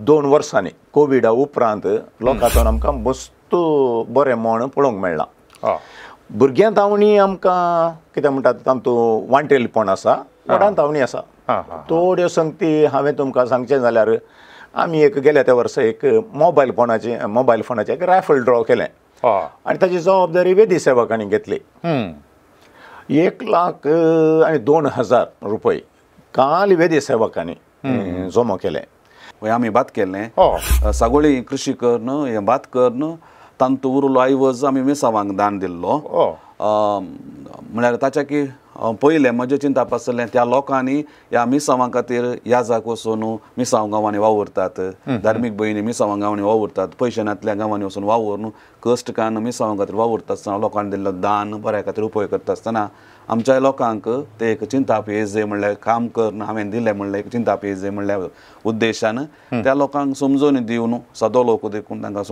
2 वर्सांनी कोविडा उपरांत लोकांतून आमकां मस्त बरें म्हण पळोवंक मेळ्ळां. भुरग्यां तावणी आमकां कितें म्हणटात तातूंत वांटेलपण आसा, व्हडान तावणी आसा. थोड्यो संगती हांवें तुमकां सांगचें जाल्यार आमी एक गेल्या त्या वर्सा एक मोबायल फोनाचें एक रायफल ड्रॉ केलें आनी ताची जबाबदारी वेदी सेवकांनी घेतली. 1,02,000 रुपये काल वेदी सेवकांनी जमा केले. आमी बात केलें सागोळी कृषी करन हें बात करन तांतू उरलो आयवज आमी मिसावांक दान दिल्लो. म्हळ्यार ताच्या की पयलें म्हजें चिंतप आसलें त्या लोकांनी ह्या मिसावां खातीर याजाक वचून मिसांव गांवांनी वावुरतात, धार्मीक भयणी मिसांव गांवांनी वावुरतात, पयशांतल्या गांवांनी वचून वावूर कश्टकान मिसांव खातीर वावुरता आसतना लोकांनी दिल्लो दान बऱ्या खातीर उपयोग करता आसतना आमच्या लोकांक ते एक चिंताप येजे म्हणल्यार काम करन हांवें दिलें म्हणल्यार एक चिंताप येजे म्हणल्यार उद्देशान त्या लोकांक समजोनी दिवन सदो लोक देखून तांकां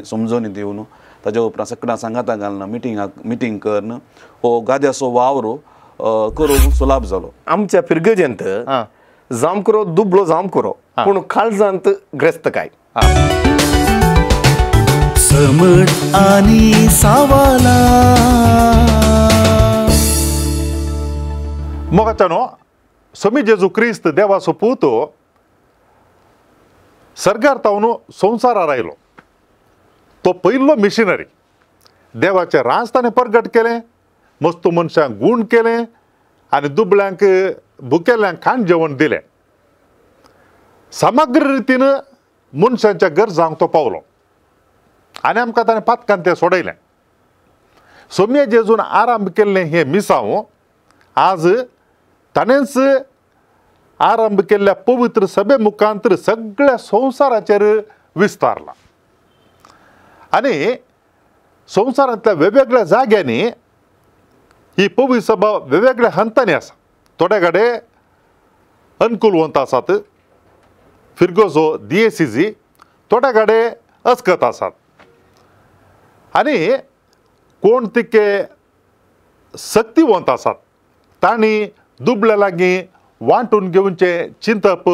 समजोनी दिवन ताज्या उपरांत सगळ्यां सांगाता घालना मिटींग करन हो गाद्याचो वावर करूंक सुलाभ जालो. आमच्या फिरगजेंत जामकुरो दुबळो जामकुरो पूण काळजांत ग्रेस्तकाय. समट आनी सावाला मोगाच्यानो समी जेजू क्रिस्त देवाचो पूत सरकार तावन संवसारार आयलो. तो पयलो मिशनरी. देवाचें राज ताणें प्रगट केलें, मस्त मनशांक गूण केलें आनी दुबळ्यांक भुकेल्यांक खाण जेवण दिलें. समग्र रितीन मनशांच्या गरजांक तो पावलो आनी आमकां ताणें पातकान तें सोडयलें. सोम्या जेजून आरंभ केल्लें हें मिसांव आज ताणेंच आरंभ केल्ल्या पवित्र सभे मुखांतर सगळ्या संवसाराचेर विस्तारला आनी संवसारांतल्या वेगवेगळ्या जाग्यांनी ही पवित्र सभा वेगवेगळ्या हंतांनी आसा. थोडे कडेन अनुकूलवंत आसात, फिरगोजो दिएसीजी, थोडे कडेन अस्कत आसात आनी कोण तिके सक्तीवंत आसात तांणी दुबळ्या लागीं वांटून घेवचे चिंतप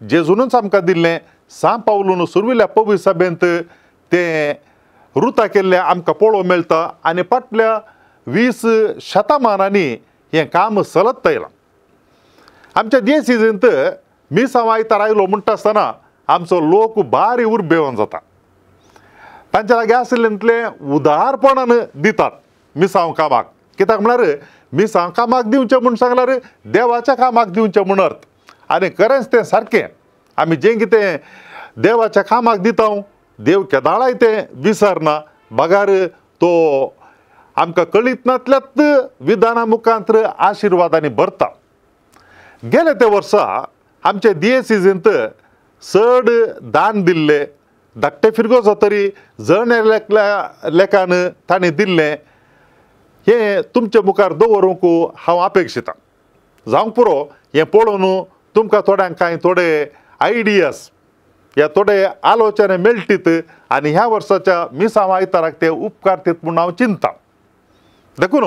जेजूनच आमकां दिल्लें. सा पावलून सुरविल्ल्या पवित्र सभेंत तें रुतां केल्लें आमकां पळोवंक मेळटा आनी फाटल्या 20 शतमानांनी हें काम चलत येयलां. आमच्या दिएसीजींत मिसांव आयतार आयलो म्हणटा आसतना आमचो लोक बारी उर्बेवन जाता. तांचे लागीं आशिल्लें तितलें उदारपणान दितात मिसांव कामाक. कित्याक म्हळ्यार मिसांव कामाक दिवचें म्हूण सांगल्यार देवाच्या कामाक दिवचें म्हूण अर्थ. आनी खरेंच तें सारकें. आमी जें कितें देवाच्या कामाक दिता देव केदाळाय तें विसरना. बगार तो आमकां कळीत नातल्यात विधाना मुखांतर आशिर्वादांनी भरता. गेले ते वर्सा आमच्या दिएसीजींत चड दान दिल्ले. धाकटे फिरगोजो तरी जण लेखान ताणें दिल्लें हें तुमचे मुखार दवरूंक हांव अपेक्षितां. जावंक पुरो हें पळोवन तुमकां थोड्यांक कांय थोडे आयडियाज ह्या थोडे आलोचने मेळटीत आनी ह्या वर्साच्या मिसांव आयताराक ते उपकारतीत म्हूण हांव चिंतां. देखून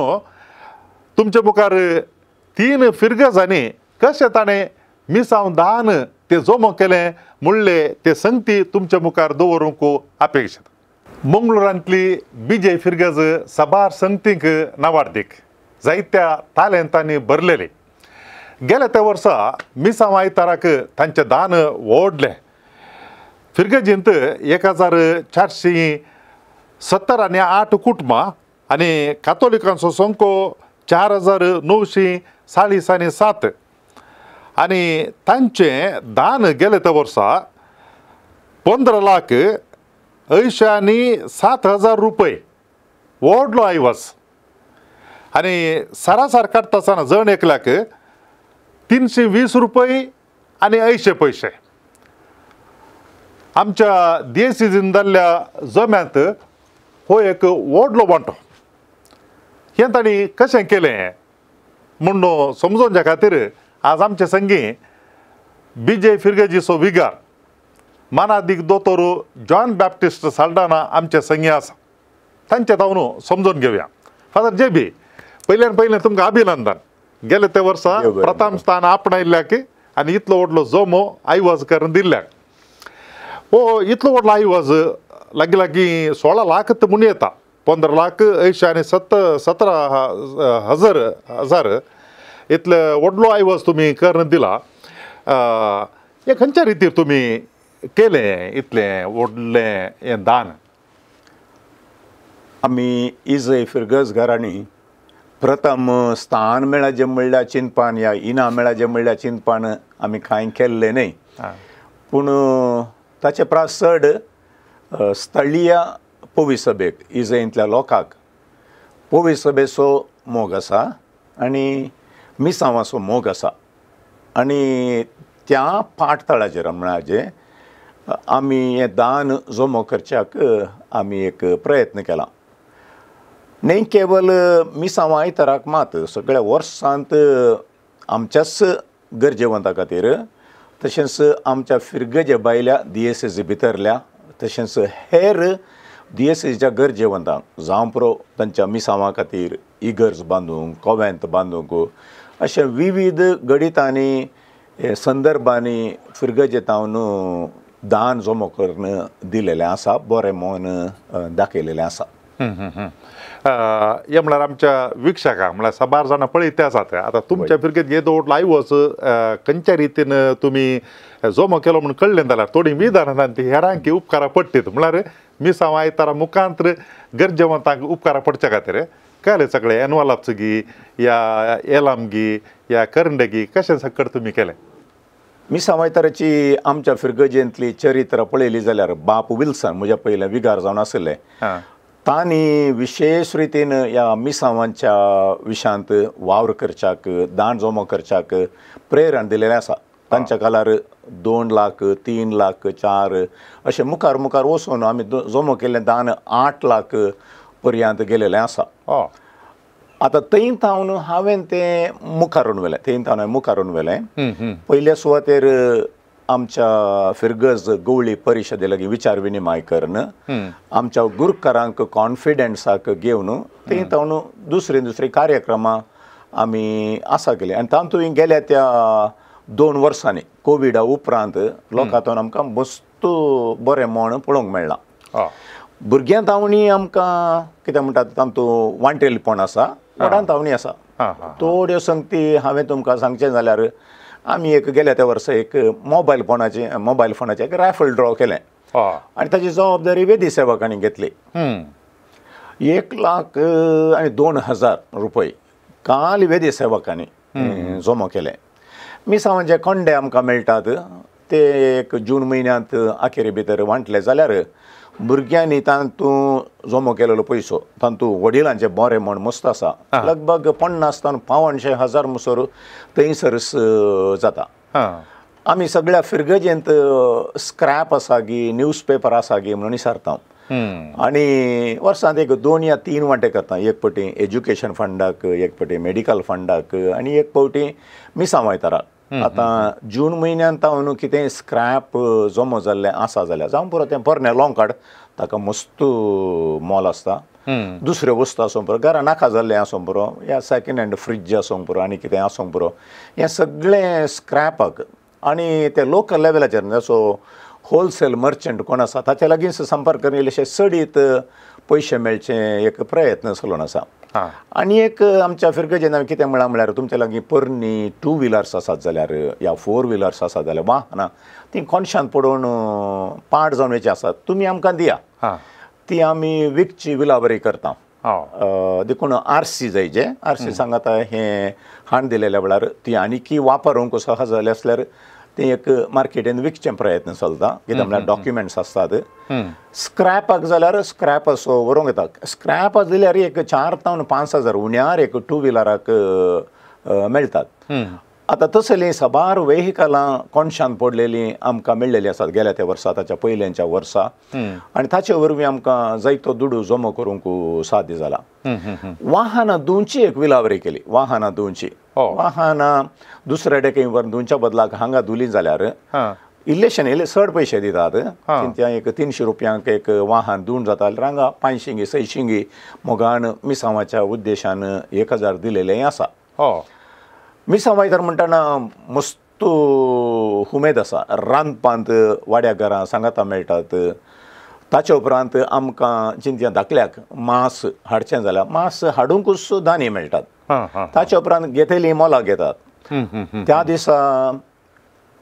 तुमचे मुखार 3 फिरगजांनी कशें ताणें मिसांव दान तें जमो केलें म्हणलें ते संगती तुमचे मुखार दवरूंक अपेक्षीत. मंगळुरांतली बीजे फिरगज सभार संगतींक नावार्थीक जायत्या तालेंतांनी भरलेली. गेल्या त्या वर्सा मिसांव आयताराक तांचें दान व्हडलें. फिरगजींत 1478 कुटुंबां आनी कातोलिकांचो संख्यो 4947 आनी तांचें दान गेले त्या वर्सा 15,80,07,000 रुपये व्हडलो आयवज आनी सरासर काडटा आसतना जण एकल्याक 320 रुपये आनी 80 पयशे. आमच्या दिएसीजीन जाल्ल्या जम्यांत हो एक व्हडलो वांटो. हें तांणी कशें केलें म्हूण समजोवच्या खातीर आज आमचे संगी बीजे फिरगजीचो विगार मानादीक दोतोर जॉन बॅप्टिस्ट साल्डाना आमचे संगी आसा. तांचे तावन समजून घेवया. फादर जेबी, पयल्यान पयलें तुमकां अभिनंदन. गेले ते वर्सा प्रथम स्थान आपणायल्ल्याक आनी इतलो व्हडलो जमो आयवज करून दिल्ल्याक. हो इतलं व्हडलो आयवज लागी लागी 16 लाख तर म्हूण येता 15 लाख 17,000 इतलं व्हडलो आयवज तुम्ही करून दिला हे खंयच्या रितीर तुम्ही केलें इतलें व्हडलें हें दान आमी इजय फिरगज घराणी प्रथम स्थान मेळाचें म्हणल्यार चिंतपान या इनाम मेळाचें म्हणल्यार चिंतपान आमी कांय केल्लें न्हय पूण ताचे प्रास चड स्थळीय पवी सभेक इजयंतल्या लोकांक पवी सभेचो मोग आसा आनी मिसांवाचो मोग आसा आनी त्या पाठतळाचेर म्हळ्यार आमी हें दान जमो करच्याक आमी एक प्रयत्न केला न्हय केवल मिसांवां आयताराक मात सगळ्या वर्सांत आमच्याच गरजेवंतां खातीर तशेंच आमच्या फिरगजे भायल्या DSS भितरल्या तशेंच हेर DSSच्या गरजेवंतांक जावं पुरो तांच्या मिसांवां खातीर इगर्ज बांदूंक कोवेंत बांदूंक अशे विविध गणितांनी संदर्भांनी फिरगजेतावन दान जमो करून दिलेलें आसा बरें मोन दाखयलेलें आसा हे म्हळ्यार आमच्या विक्षकांक म्हळ्यार साबार जाणां पळयत आसात आतां तुमच्या फिरकेत हे दोन लायव्हच खंयच्या रितीन तुमी जमो केलो म्हणून कळ्ळें जाल्यार थोडी विधानांत ती हेरांक उपकारा पडटीत म्हळ्यार मिसांवां आयतारा मुखांत्र गरजेवंतांक उपकारा पडच्या खातीर कळ्ळें सगळें एनवलप्स गी या एलाम गी या करंडगी कशें सकट तुमी केलें मिसांवां आयताराची आमच्या फिरगजेंतली चरित्र पळयली जाल्यार बाप विल्सन म्हज्या पयलें विगार जावन आसले तांणी विशेश रितीन ह्या मिसांवांच्या विशांत वावर करच्याक दान जमो करच्याक प्रेरण दिलेलें आसा तांच्या काळार 2 लाख 3 लाख 4 अशें मुखार मुखार वचून आमी जमो केल्लें दान 8 लाख पर्यंत गेलेलें आसा आतां थंय थावन हांवें तें मुखारून व्हेलें पयल्या सुवातेर आमच्या फिरगज गवळी परिशदे लागीं विचार विनिमय करून आमच्या गुरकारांक कॉन्फिडन्साक घेवन थंय थावन दुसरी कार्यक्रमां आमी आसा केली आनी तातूंत गेल्या त्या 2 वर्सांनी कोविडा उपरांत लोकांतून आमकां मस्त बरें मोण पळोवंक मेळ्ळां भुरग्यां तावणी आमकां कितें म्हणटात तातूंत वांटेलपण आसा व्हडान तावणी आसा थोड्यो संगती हांवें तुमकां सांगचें जाल्यार आमी एक गेल्या त्या वर्सा एक मोबायल फोनाचें एक रायफल ड्रॉ केलें आनी ताची जबाबदारी वेदी सेवकांनी घेतली 1,02,000 रुपये काल वेदी सेवकांनी जमो केले मिसांवां जे कोंडे आमकां मेळटात ते एक जून म्हयन्यांत अखेरे भितर वांटले जाल्यार भुरग्यांनी तातूंत जमो केलेलो पयसो तातूंत वडिलांचे बरें म्हण मस्त आसा लगभग 50,000 मुसोर थंयसरच जाता आमी सगळ्या फिरगजेंत स्क्रॅप आसा गी न्यूजपेपर आसा गी म्हणून विचारता आनी वर्सांत एक 2 या 3 वांटे करता एक फावटी एज्युकेशन फंडाक एक फावटी मेडिकल फंडाक आनी एक फावटी मिसांवां आयताराक आतां जून म्हयन्यांत हांव कितें स्क्रॅप जमो जाल्लें आसा जाल्यार जावं पुरो तें पोरनें लावंक काड ताका मस्त मोल आसता दुसऱ्यो वस्तू आसूं पुरो घरा नाका जाल्लें आसूं पुरो या सेकेंड हँड फ्रीज आसूं पुरो आनी कितें आसूं पुरो हें सगळें स्क्रॅपाक आनी ते लोकल लेवलाचेर जसो होलसेल मर्चंट कोण आसा ताचे लागींच संपर्क करून इल्लेशे चडीत पयशे मेळचे एक प्रयत्न चलून आसा आनी एक आमच्या फिरगजेन कितें म्हळ्यार तुमचे लागीं पोरणी 2 व्हिलर्स आसात जाल्यार या 4 व्हिलर्स आसात जाल्यार वाहनां ती कोणशांत पडून पाड जावन वेची आसात तुमी आमकां दिया ती आमी विकची विलावरी करता देखून RC जायचे RC सांगात हें हाण दिलेल्या वेळार ती आनीकी वापरूंक सहज जालें आसल्यार ते एक मार्केटीन विकचे प्रयत्न चलता कित्याक म्हळ्यार डॉक्युमेंट्स आसतात स्क्रॅपाक जाल्यार स्क्रॅप असो व्हरूंक येता स्क्रॅपाक दिल्यार एक 4 ते 5,000 उण्यार एक 2 व्हिलराक मेळटात आतां तसलीं साबार वेहिकलां कोणशान पडलेलीं आमकां मेळ्ळेलीं आसात गेल्या त्या वर्सा ताच्या पयल्याच्या वर्सा आनी ताचे वरवीं आमकां जायतो दुडू जमो करूंक साध्य जाला वाहनां दोनची एक विलावरी केली वाहनां दोनची वाहनां दुसऱ्या डेकेन व्हरून दोनच्या बदलाक हांगा धुली जाल्यार इल्लेशें इल्ले चड पयशे दितात त्या एक 300 रुपयांक एक वाहन धुवन जाता जाल्यार हांगा 500-600 मोगान मिसांवाच्या उद्देशान 1,000 दिलेलें आसा मिसांवां तर म्हणटाना मस्त उमेद आसा रांदपांत वाड्या घरां सांगाता मेळटात ताचे उपरांत आमकां चिंतया धाकल्याक मांस हाडचें जाल्यार मांस हाडूंकूच धान्य मेळटात ताचे उपरांत घेतली मोलां घेतात त्या दिसा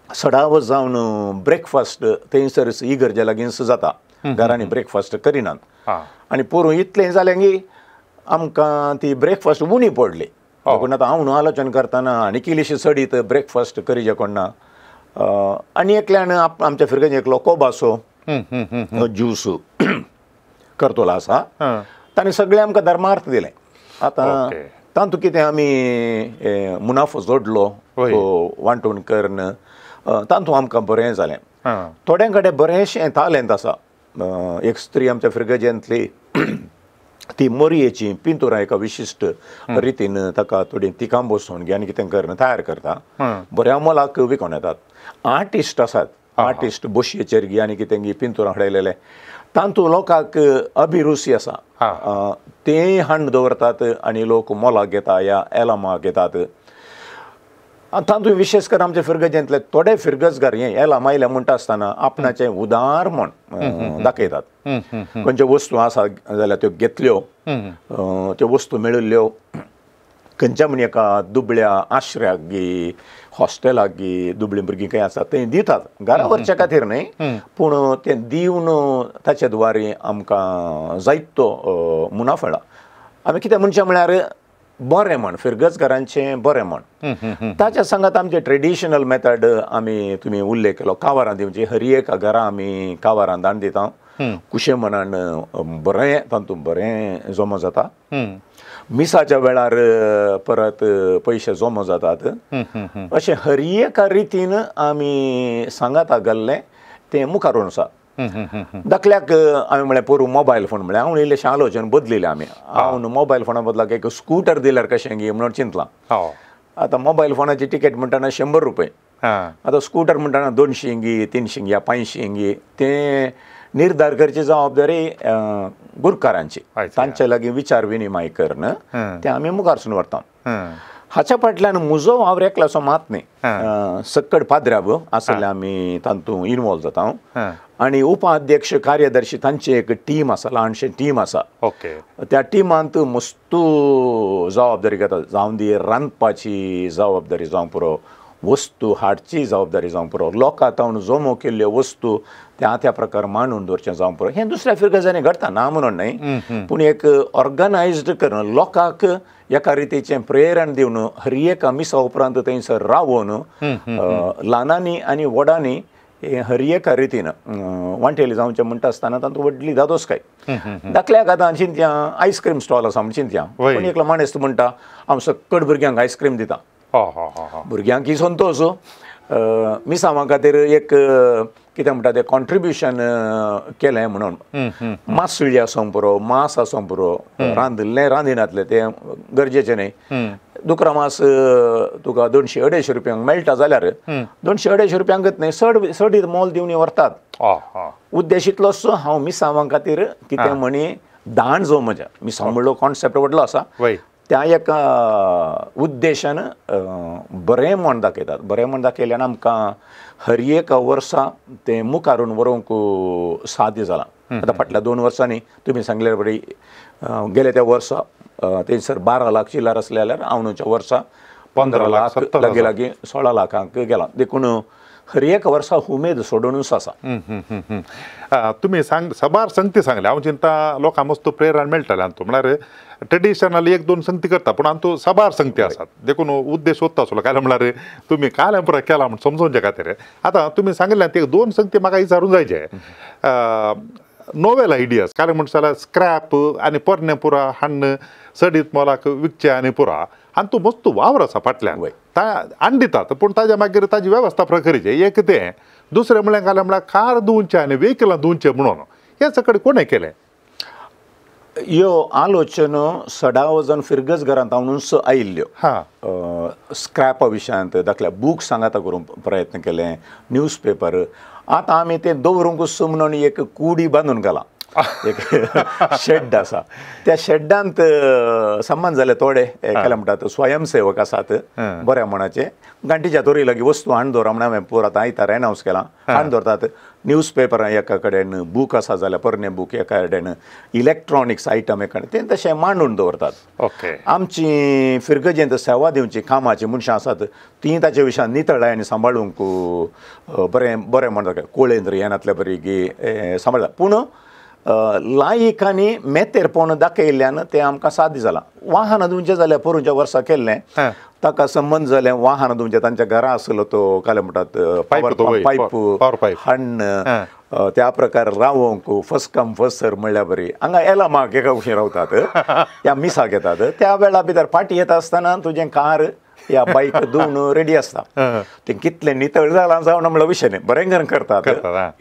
सडाव जावन ब्रेकफास्ट थंयसर इगर्जे लागींच जाता घरांनी ब्रेकफास्ट करिनात आनी पुरू इतलें जालें की आमकां ती ब्रेकफास्ट उणी पडली पूण आतां हांव न्हू आलोचन करतना आनी किलीशी सडीत ब्रेकफास्ट करिचें कोण ना आनी एकल्यान आमच्या फिरगेन एकलो कोबासो ज्यूस करतलो आसा ताणें सगळें आमकां धर्मार्थ दिलें आतां तातूंत कितें आमी मुनाफो जोडलो वांटून करन तातूंत आमकां बरें जालें थोड्यां कडेन बरेंशें टॅलंट आसा एक स्त्री आमच्या फिरगेजेंतली ती मोरयेची पिंतुरां एका विशिश्ट रितीन ताका थोडी तिकां बसोवन आनी कितें करन तयार करता बऱ्या मोलाक विकोन येतात आर्टिस्ट आसात आर्टिस्ट बशयेचेर गी आनी कितें गी पिंतुरां हाडलेले तातूंत लोकांक अभिरुची आसा ते हांड दवरतात आनी लोक मोलाक घेता या एलामाक घेतात तातूंत विशेश करून आमच्या फिरगेजेंतले थोडे फिरगजगार हे एलाम आयले म्हणटा आसतना आपणाचें उदार म्हण दाखयतात खंयच्यो वस्तू आसा जाल्यार त्यो घेतल्यो त्यो वस्तू मेळिल्ल्यो खंयच्या म्हण एका दुबळ्या आश्रयाक गी हॉस्टेलाक गी दुबळीं भुरगीं खंय आसा थंय दितात घरा व्हरच्या खातीर न्हय पूण तें दिवन ताचे द्वारे आमकां जायतो मुनाफो मेळ्ळा आमी कितें म्हणचें म्हळ्यार बरें म्हण फिरगजगारांचें बरें म्हण ताच्या सांगात आमचे ट्रेडिशनल मेथड आमी तुमी उल्लेख केलो कावारां दिवची हर एक घरा आमी कावारां दान दिता कुशे मनान बरें तातूंत बरें जमा जाता मिसाच्या वेळार परत पयशे जमा जातात अशें हर एका रितीन आमी सांगाता घाल्लें तें मुखार आसा दाखल्याक हांवें म्हळें पोरू मोबायल फोन म्हळ्यार हांव इल्लेशें आलोचन बदलिलें आमी हांव मोबायल फोना बदलाक एक स्कूटर दिल्यार कशें गी म्हणून चिंतलां आतां मोबायल फोनाची टिकेट म्हणटाना 100 रुपया आतां स्कूटर म्हणटाना 200 गी 300 या 500 गी तें निर्धार करची जबाबदारी गुरकारांची तांचे लागीं विचार विनिमय करन तें आमी मुखारसून व्हरता हाच्या फाटल्यान म्हजो वावर एकल्याचो मात न्ही सक्कड पाद्र्याब आसले आमी तातूंत इनवॉल्व जाता आनी उपाध्यक्ष कार्यदर्शी तांची एक टीम आसा ल्हानशें टीम आसा त्या टिमांत मस्तू जबाबदारी घेता जावं दी रांदपाची जबाबदारी जावं पुरो वस्तू हाडची जबाबदारी जावं पुरो लोकां तावन जमो केल्ल्यो वस्तू त्या प्रकार मांडून दवरचें जावं पुरो हें दुसऱ्या फिरगजांनी घडटा ना म्हणून न्हय पूण एक ऑर्गनायज्ड करून लोकांक एका रितीचें प्रेरण दिवन हर एका मिसा उपरांत थंयसर रावून ल्हानांनी आनी व्हडांनी हर एका रितीन वांटेली जावचें म्हणटा आसतना तातूंत व्हडली दादोसकाय दाखल्याक आतां चिंतया आयस्क्रीम स्टॉल आसा म्हण चिंतया कोण एकलो माणूस म्हणटा हांव सक्कड भुरग्यांक आयस्क्रीम दिता भुरग्यांक ही संतोश मिसांवा खातीर एक कितें म्हणटा तें कॉन्ट्रिब्युशन केलें म्हणून मांसुळी आसूं पुरो मांस आसूं पुरो रांदिल्लें रांदिनातलें तें गरजेचें न्हय दुकरा मांस तुका 200-250 रुपयांक मेळटा जाल्यार 200-250 रुपयांकच न्हय सडीत मोल दिवन व्हरतात उद्देश इतलोच हांव मिसांवा खातीर कितें म्हणी दाण जो म्हज्या मिसांव म्हणलो कॉन्सेप्ट व्हडलो आसा त्या एका उद्देशान बरें म्हण दाखयतात बरें म्हण दाखयल्यान आमकां हर एक वर्सा तें मुखारून व्हरूंक साध्य जालां आतां फाटल्या 2 वर्सांनी तुमी सांगले बरी गेले त्या वर्सा थंयसर 12 लाख चिल्लर आसले जाल्यार आवणूच्या वर्सा 15 लाख लागीं 16 लाखांक गेला देखून हर एक वर्सा उमेद सोडूनच आसा तुमी सबार संगती सांगले हांव चिंता लोकांक मस्त प्रेरण मेळटलें तूं म्हळ्यार ट्रेडिशनली 1-2 संगती करता पूण हातूंत सबार संगती आसात देखून उद्देश होता आसलो काय म्हळ्यार तुमी काल पुरो केला म्हण समजोवचे खातीर आतां तुमी सांगलें ते 2 संगती म्हाका विचारूंक जायचे नोवेल आयडियाज काय म्हणटा जाल्यार स्क्रॅप आनी पोरणे पुरा हाडून सडीत मोलाक विकचे आनी पुरा आनी तूं मस्त वावर आसा फाटल्यान आनी दितात पूण ताज्या मागीर ताजी वेवस्था प्रकरीचे एक तें दुसरें म्हळ्यार काय म्हळ्यार कार धुवचे आनी व्हेकलां धुवचे म्हणून हे सकट कोणें केलें ह्यो आलोचनो सडाव जावन फिरगजगारांत हांवूच आयिल्ल्यो स्क्रॅपा विशयांत दाखल्या बुक्स सांगाता करूंक प्रयत्न केले न्यूज पेपर आतां आमी तें दवरूंकूच म्हणून एक कुडी बांदून घाला एक शेड आसा त्या शेड्डांत संबंद जाले थोडे केले म्हणटात स्वयंसेवक आसात बऱ्या मनाचे गांठीच्या तोरी लागीं वस्तू हाडून दवरा म्हणून हांवें पयर आतां आयतार एनावन्स केलां हाडून दवरतात न्यूज पेपरां एका कडेन बूक आसा जाल्यार परने बूक एका कडेन इलेक्ट्रॉनिक्स आयटम एका कडेन तें तशें मांडून दवरतात ओके आमची फिरगजेंत सेवा दिवची कामाची मनशां आसात तीं ताचे विशयान नितळायनी सांबाळूंक बरें बरें म्हणटा कोळेंद्र येनातले बरी गी सांबाळटा पूण लायक आनी मेतेरपण दाखयिल्ल्यान तें आमकां साध्य जालां वाहन धुवचें जाल्यार पोरूंच्या वर्सा केल्लें ताका संबंद जालें वाहन धुवचें तांच्या घरा आसलो तो काय म्हणटात पायप हाडन त्या प्रकार रावोंक फर्स्ट कम फर्स्ट सर्व म्हणल्यार बरी हांगा येला माग एका कुशीन रावतात त्या मिसाक येतात त्या वेळा भितर फाटी येता आसतना तुजें कार या बाईक धुवन रेडी आसता तें कितलें नितळ जालां जावन म्हणल्यार विशय न्ही बरें करतात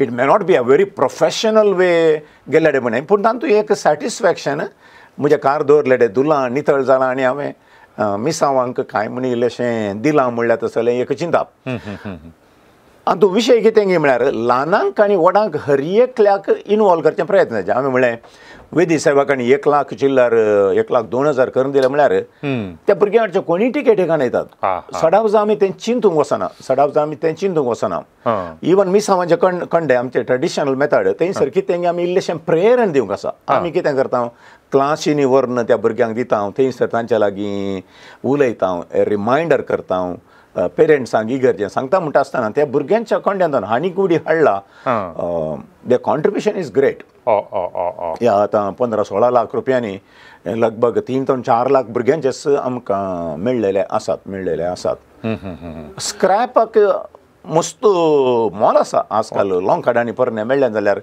it may not be a very professional way गेले म्हणून पूण तातूंत एक सॅटिस्फॅक्शन म्हजें कार दवरलें धुलां नितळ जालां आनी हांवें मिसावांक कांय म्हण इल्लेशें दिलां म्हणल्यार तसलें एक चिंता आनी तो विशय कितें गे म्हळ्यार ल्हानांक आनी व्हडांक हर एकल्याक इनवॉल्व करचें प्रयत्न जाय हांवें म्हळें वेदी सेवकांनी 1,00,000 चिल्लर 1,02,000 करून दिले म्हळ्यार त्या भुरग्यांचे कोणी टिकेटीक येतात सडावजा आमी तें चिंतूंक वचना सडावजा आमी तें चिंतूंक वचना इवन मिसावांचे कंडे आमचे ट्रेडिशनल मेथड थंयसर कितें आमी इल्लेशें प्रेरण दिवंक आसा आमी कितें करता क्लासीनी व्हरून त्या भुरग्यांक दिता थंयसर तांच्या लागीं उलयता रिमायंडर करता पेरंट्सांक इगर्जें सांगता म्हणटा आसतना त्या भुरग्यांच्या कोंड्यांत हानी कुडी हाडला द कॉन्ट्रिब्युशन इज ग्रेट ह्या आतां 15-16 लाख रुपयांनी लगभग 3 ते 4 लाख भुरग्यांचेच आमकां मेळ्ळेले आसात स्क्रॅपाक मस्त मोल आसा आजकाल लॉंग कार्डांनी परने मेळ्ळे जाल्यार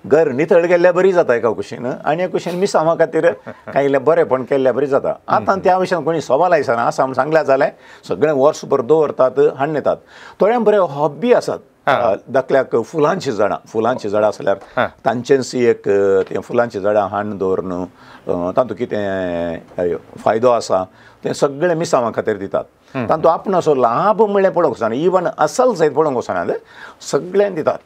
घर नितळ गेल्ल्या बरी जाता एका कुशीन आनी एक कुशीन मिसांवा खातीर कांय इल्लें बरेंपण केल्ल्या बरी जाता आतां त्या विशयान कोणी सवाल आयसना आसा म्हूण सांगल्या जाल्यार सगळें वर्सभर दवरतात हाडून येतात थोड्यां बरे हॉबी आसात दाखल्याक फुलांची झाडां आसल्यार तांचेंसी एक तें फुलांची झाडां हाडून दवरून तातूंत कितें फायदो आसा तें सगळें मिसांवा खातीर दितात तातूंत आपूण असो लाभ म्हणलें पळोवंक वचना इवन असल सयत पळोवंक वचना सगळ्यांक दितात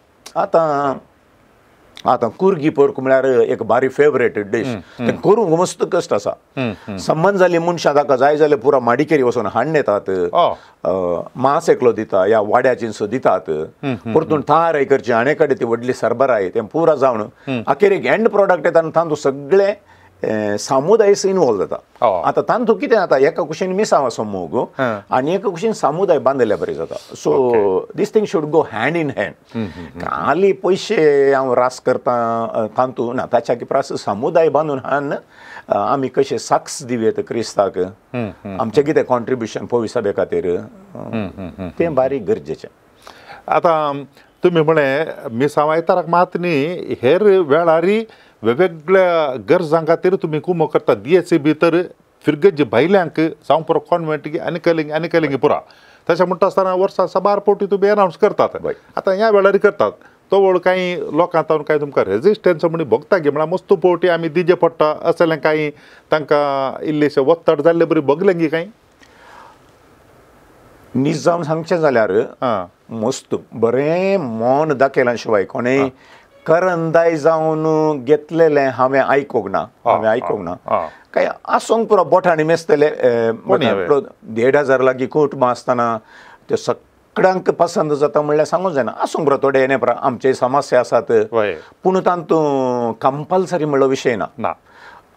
आतां कुर्गी पोर्क म्हळ्यार एक बारी फेवरेट डीश तें करूंक मस्त कश्ट आसा संबंद जाली मनशां ताका जाय जाल्यार पुरो माडिकेरी वचून हाडून येतात मांस एकलो दिता या वाड्याची दितात परतून थार करची आणे कडेन ती व्हडली सरबराय तें पुरा जावन अखेरेक एंड प्रॉडक्ट येता आनी तातूंत सगळे समुदाय इनवॉल्व जाता आतां तातूंत कितें जाता एका कुशीन मिसांव समूग आनी एका कुशीन समुदाय बांदलेल्या बरी जाता so this thing should go hand in hand खाली पयशे हांव रास करता तातूंत ना ताच्या प्रास समुदाय बांदून हाडून आमी कशे साक्स दिवेत क्रिस्ताक आमचें कितें कॉन्ट्रिब्युशन पवी सभे खातीर तें बारीक गरजेचें आतां तुमी म्हळें मिसांव आयताराक मात न्ही हेर वेळारी वेगवेगळ्या गरजां खातीर तुमी कुमो करतात DSC भितर फिरगजे भायल्यांक जावं पुरो कॉन्वेंट आनी केलिंगी पुरा तशें म्हणटा आसतना वर्सा 12 फावटी तुमी एनावन्स करतात आतां ह्या वेळार करतात तो वळ कांय लोकां तावन कांय तुमकां रेजिस्टन्स म्हण भोगता गे म्हळ्यार मस्त फावटी आमी दिजे पडटा असलें कांय तांकां इल्लेशें वत्तड जाल्ले बरी भोगलें गी कांय नीज जावन सांगचें जाल्यार मस्त बरें मन दाखयल्या शिवाय कोणेय करंदाय जावन घेतलेलें हांवें आयकूंक ना काय आसूंक पुरो बोटांनी मेस्तले 1,500 लागीं कुटुंबां आसतना ते सगळ्यांक पसंद जाता म्हणल्यार सांगूंक जायना आसूंक पुरो थोडे येणे पुरो आमचे समस्या आसात पूण तातूंत कंपल्सरी म्हणलो विशय ना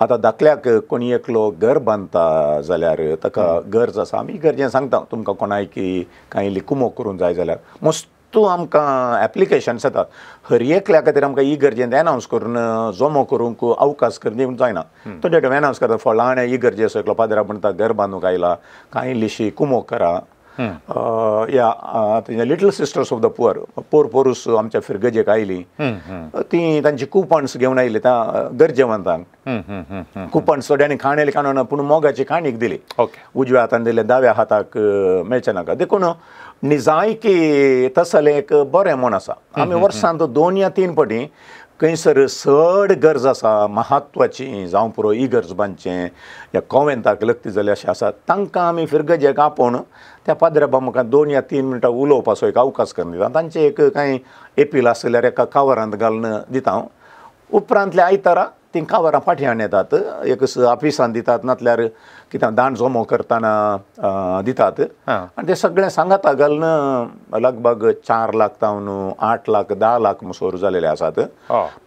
आतां दाखल्याक कोणी एकलो घर बांदता जाल्यार ताका गरज आसा आमी गरजेन सांगता तुमकां कोणायकी कांय इल्ली कुमो करूंक जाय जाल्यार मस्त आमकां एप्लिकेशन्स येतात हर एकल्या खातीर आमकां ही गरजेन एनावन्स करून जमो करूंक अवकाश करून दिवंक जायना तो डेट एनावन्स करता फळाणे ही गरजेचो एकलो पाद्रा म्हणटा घर बांदूंक आयला कांय इल्लीशी कुमो करा या little sisters of the poor पोरूस आमच्या फिरगजेक आयली ती तांची कुपन्स घेवन आयली त्या गरजेवंतांक कुपन्स थोड्यांनी खाणेली काडून पूण मोगाची काणीक दिली उजव्या हातान दिले दाव्या हाताक मेळचे नाका देखून निजायकी तसलें एक बरें मन आसा आमी वर्सांत 2 या 3 फावटी खंयसर चड गरज आसा म्हत्वाची जावं पुरो इगर्ज बांदचें या कॉवेंताक लक्ती जाल्यार अशें आसा तांकां आमी फिरगजेक आपोवन त्या पाद्र्या बामकां 2 या 3 मिनटां उलोवपाचो एक अवकाश करून दिता तांचे एक कांय एपील आसल्यार एका कावरांत घालून दिता उपरांतले आयतारा तिंका वरां फाटी येतात एक ऑफिसान दितात नातल्यार कितें दांड जमो करतना दितात आनी ते सगळें सांगाता घालून लगभग 4 लाख तावन 8 लाख 10 लाख मसोर जालेले आसात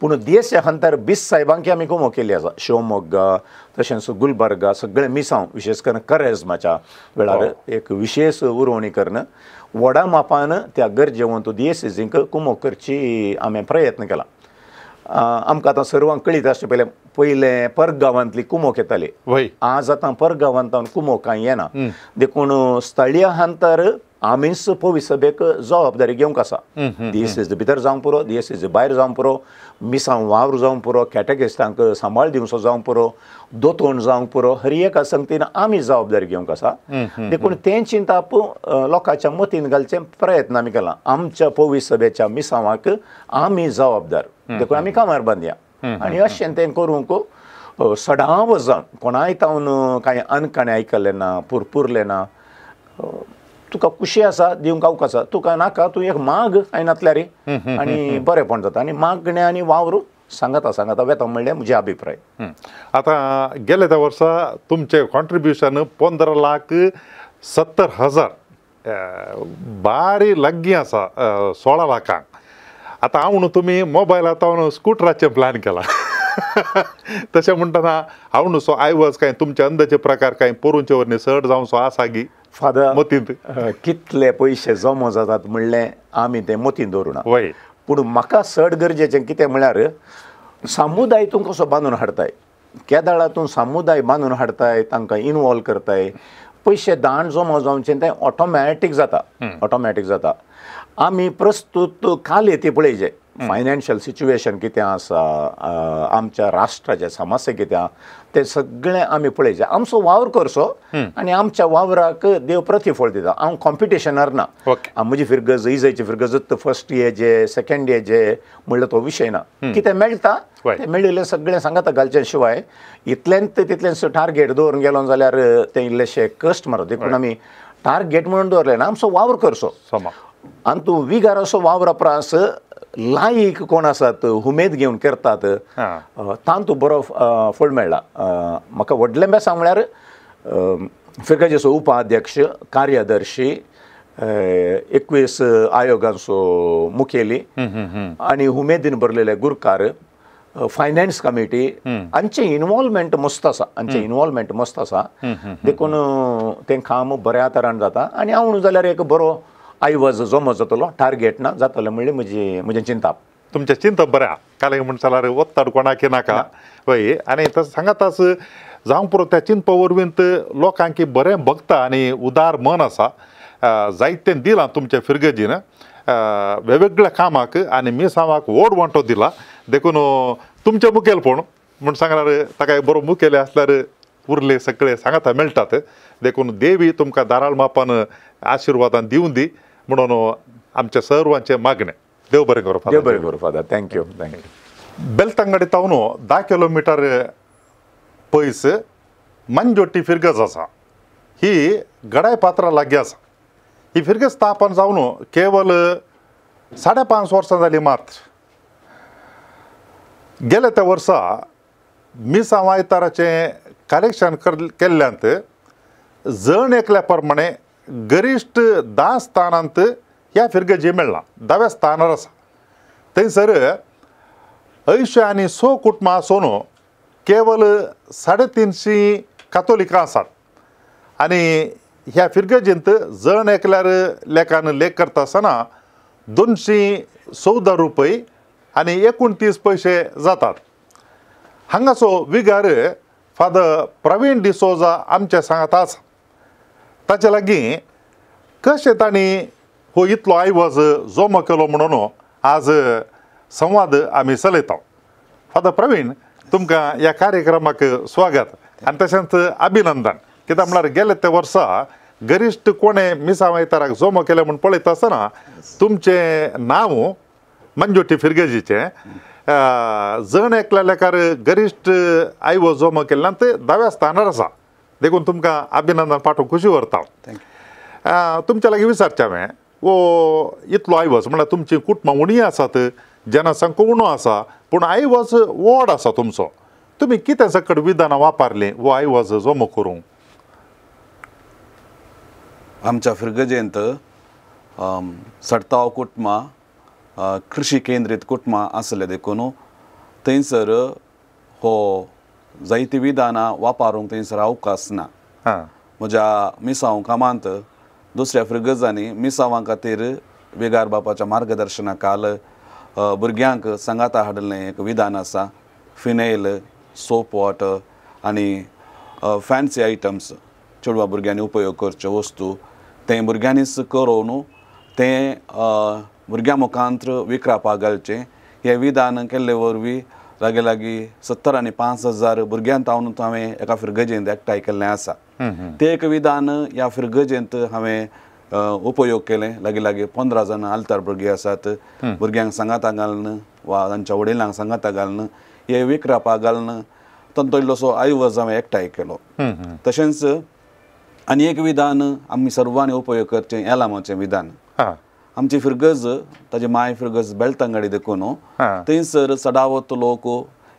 पूण देश अंतर 20 सायबांकी आमी कुमो केल्ली आसा शिवमोग्गा तशेंच गुलबर्गा सगळे मिसांव विशेष करून करेजमाच्या वेळार एक विशेष उर्वणी करून व्हडा मापान त्या गरजेवंत DSCक कुमो करची आमी प्रयत्न केला आमकां आतां सर्वांक कळीत आसचे पयले परगांवांतली कुमोक येताली आज आतां परगांवांत कुमोक कांय येना देखून स्थळीय अंतर आमीच पोवीस सभेक जबाबदारी घेवंक आसा DSC भितर जावंक पुरो DSC भायर जावंक पुरो मिसांव वावर जावंक पुरो कॅटेगिस्टांक सांबाळ दिवचो जावंक पुरो दोतोण जावंक पुरो हर एका संगतीन आमी जबाबदारी घेवंक आसा देखून तें चिंताप लोकांच्या मतीन घालचें प्रयत्न आमी केला आमच्या पोवीस सभेच्या मिसांवाक आमी जबाबदार देखून आमी कामार बांदया आनी अशें तें करूंक सडाव जावन कोणाय तावन कांय अनकाणें आयकल्लें ना पुरपुरलें ना तुका खुशी आसा दिवंक अवकाश आसा तुका नाका तूं एक माग आयनातल्यार आनी बरेंपण जाता आनी मागणें आनी वावर सांगता वेता म्हणलें म्हजे अभिप्राय आतां गेल्या त्या वर्सा तुमचें कॉन्ट्रिब्युशन 15,70,000 बारी लागीं आसा 16 लाखांक आतां हांव न्हू तुमी मोबायलांत स्कुटराचें प्लॅन केला तशें म्हणटना हांव न्हू सो आयवज कांय तुमचे अंदाचे प्रकार कांय पोरूंचे वरनी चड जावन सो आसा गी फादर मतींत कितले पयशे जमो जातात म्हणलें आमी तें मतीन दवरुना वय पूण म्हाका चड गरजेचें कितें म्हळ्यार समुदाय तूं कसो बांदून हाडताय केदाळा तूं समुदाय बांदून हाडताय तांकां इनवॉल्व करताय पयशे दांड जमो जावचें तें ऑटोमॅटीक जाता आमी प्रस्तूत काल येते पळयचे फायनान्शियल सिच्युएशन कितें आसा आमच्या राष्ट्राचे समस्या कितें ते सगळें आमी पळयचे आमचो वावर करचो आनी आमच्या वावराक देव प्रतिफळ दिता हांव कॉम्पिटिशनार ना म्हजी फिरगज इजायची फिरगज फर्स्ट एजे सेकंड एजे म्हणल्यार तो विशय ना कितें मेळटा तें मेळिल्लें सगळें सांगाता घालचे शिवाय तितलेंच टार्गेट दवरून गेलो जाल्यार तें इल्लेशें कश्ट मारत देखून आमी टार्गेट म्हणून दवरलें ना आमचो वावर करचो आनी तूं विगार असो वावरा प्रास लायक कोण आसात उमेद घेवन करतात तांतू बरो फळ मेळ्ळा म्हाका व्हडलें बेसांग म्हळ्यार फिरकाचेचो उपाध्यक्ष कार्यदर्शी 21 आयोगांचो मुखेली आनी उमेदीन भरलेले गुरकार फायनान्स कमिटी हांचे इनवॉल्वमेंट मस्त आसा देखून तें काम बऱ्या तरान जाता आनी हांव न्हू जाल्यार एक बरो आयवज जमो जातलो टार्गेट ना जातलें म्हणलें म्हजें चिंता तुमचें चिंता बरें आहा काले म्हणटा जाल्यार वत्ताड कोणाक नाका वय आनी तशें सांगाताच जावंक पुरो त्या चिंतपा वरवींत लोकांक बरें भगता आनी उदार मन आसा जायतें दिलां तुमच्या फिरगजीन वेगवेगळ्या कामाक आनी मिसांवाक व्हड वांटो दिला देखून तुमचें मुखेलपण म्हण सांगल्यार ताका बरो मुखेले आसल्यार उरले सगळे सांगाता मेळटात देखून देवी तुमकां दाराळ मापान आशिर्वादान दिवून दी म्हणून आमच्या सर्वांचे मागणें देव बरें करूं फादर थँक्यू बेलतंगडी तावन 10 किलोमीटर पयस मंजोटी फिरगज आसा ही गडाय पात्रा लागीं आसा ही फिरगज स्थापन जावन केवळ 5.5 वर्सां जालीं मात्र गेल्या त्या वर्सा मिसांव आयताराचें कलेक्शन केल्ल्यांत जण एकल्या प्रमाणे गरिश्ठ 10 स्थानांत ह्या फिरगजी मेळ्ळा 10व्या स्थानार आसा थंयसर 80 आनी 100 कुटुंबां आसून केवळ 350 कातोलिकां आसात आनी ह्या फिरगजींत जण एकल्यार लेखान लेख करता आसतना 214 रुपये आनी 29 पयशे जातात हांगाचो विगार फादर प्रवीण डिसोजा आमचे सांगात आसा ताचे लागीं कशें तांणी हो इतलो आयवज जमो केलो म्हणून आज संवाद आमी चलयता फादर प्रवीण तुमकां ह्या कार्यक्रमाक स्वागत आनी तशेंच अभिनंदन कित्याक म्हळ्यार गेले त्या वर्सा गरिश्ठ कोणे मिसांव आयताराक जमो केले म्हूण पळयता आसतना तुमचें नांव मंजोटी फिरगजीचें जण एकल्या लेखार गरिश्ठ आयवज जमो केल्ल्यान ते 10व्या स्थानार आसा देखून तुमकां अभिनंदन पाठोवंक खुशी व्हरता तुमच्या लागीं विचारचें हांवें वो इतलो आयवज म्हळ्यार तुमची कुटुंबां उणी आसात जनसंख्या उणो आसा पूण आयवज वॉर्ड आसा तुमचो तुमी कितें सकट विधानां वापरलीं वो आयवज जमो करूंक आमच्या फिरगजेंत सडताव कुटुंबां कृषी केंद्रीत कुटुंबां आसले देखून थंयसर हो जायतीं विधानां वापरूंक थंयसर अवकाश ना. म्हज्या मिसांव कामांत दुसऱ्या फिरगजांनी मिसांवां खातीर वेगार बापाच्या मार्गदर्शना खाल भुरग्यांक सांगाता हाडलें एक विधान आसा. फिनेल, सोप वॉटर आनी फॅन्सी आयटम्स चेडवां भुरग्यांनी उपयोग करच्यो वस्तू तें भुरग्यांनीच करून तें भुरग्यां मुखांत विकरापाक घालचें. हें विधान केल्ले वरवीं लागीं 70 आनी 5,000 भुरग्यांक तावन हांवें एका फिरगजेंत एकठांय केल्लें आसा. तें एक विधान ह्या फिरगजेंत हांवें उपयोग केलें. लागीं 15 जाणां आलतार भुरगीं आसात. भुरग्यांक सांगाता घालन वा तांच्या वडिलांक सांगाता घालन हे विकरापाक घालन तो इल्लोसो आयवज हांवें एकठांय केलो. तशेंच आनी एक विधान आमी सर्वांनी उपयोग करचें एलामाचें विधान. आमची फिरगज ताजी माय फिरगज बेळतंगडी देखून थंयसर सदावत लोक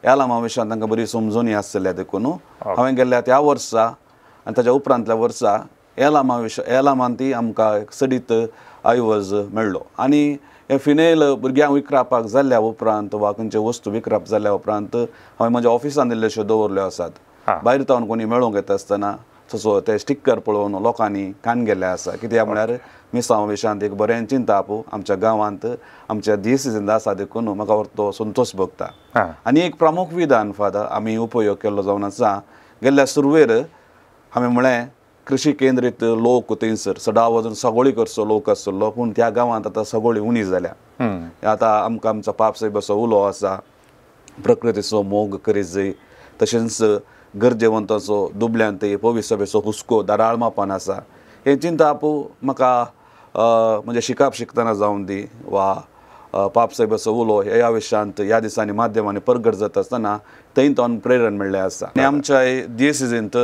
एलामा विशयान तांकां बरी समजुनी आसतल्या देखून हांवें गेल्ल्या त्या वर्सा आनी ताच्या उपरांतल्या वर्सा एलामान ती आमकां एक सडीत आयवज मेळ्ळो. आनी हे फिनेल भुरग्यांक विकरापाक जाल्ल्या उपरांत वा खंयचे वस्तू विकराप जाल्ल्या उपरांत हांवें म्हज्या ऑफिसान दिल्ल्योश्यो दवरल्यो आसात. भायर तावन कोणी मेळोंक येता आसतना तसो ते स्टिकर पळोवन लोकांनी कान गेल्ले आसा. कित्याक म्हळ्यार मिसांव विशयांत एक बरें चिंतापू आमच्या गांवांत आमच्या दियेसीसींत आसा देखून म्हाका तो संतोश भोगता. आनी एक प्रमुख विधान फादर आमी उपयोग केल्लो जावन आसा. गेल्ल्या सुरवेर हांवें म्हळें कृषी केंद्रीत लोक थंयसर सडा वचून सगोळी करचो लोक आसलो पूण त्या गांवांत आतां सगोळी उणी जाल्या. आतां आमकां आमचो पापसाहेबाचो उलो आसा प्रकृतीचो मोग करीत जय. तशेंच गरजेवंताचो दुबल्यांत पवित्र सभेचो हुस्को दाराळ मापान आसा. हें चिंतापू म्हाका म्हणजे शिकप शिकतना जावन दी वा पापसाहेबाचो उलो ह्या विशयांत ह्या दिसांनी माध्यमांनी परगट जाता आसतना थंय प्रेरण मेळ्ळें आसा. आनी आमच्या दियेसीसींत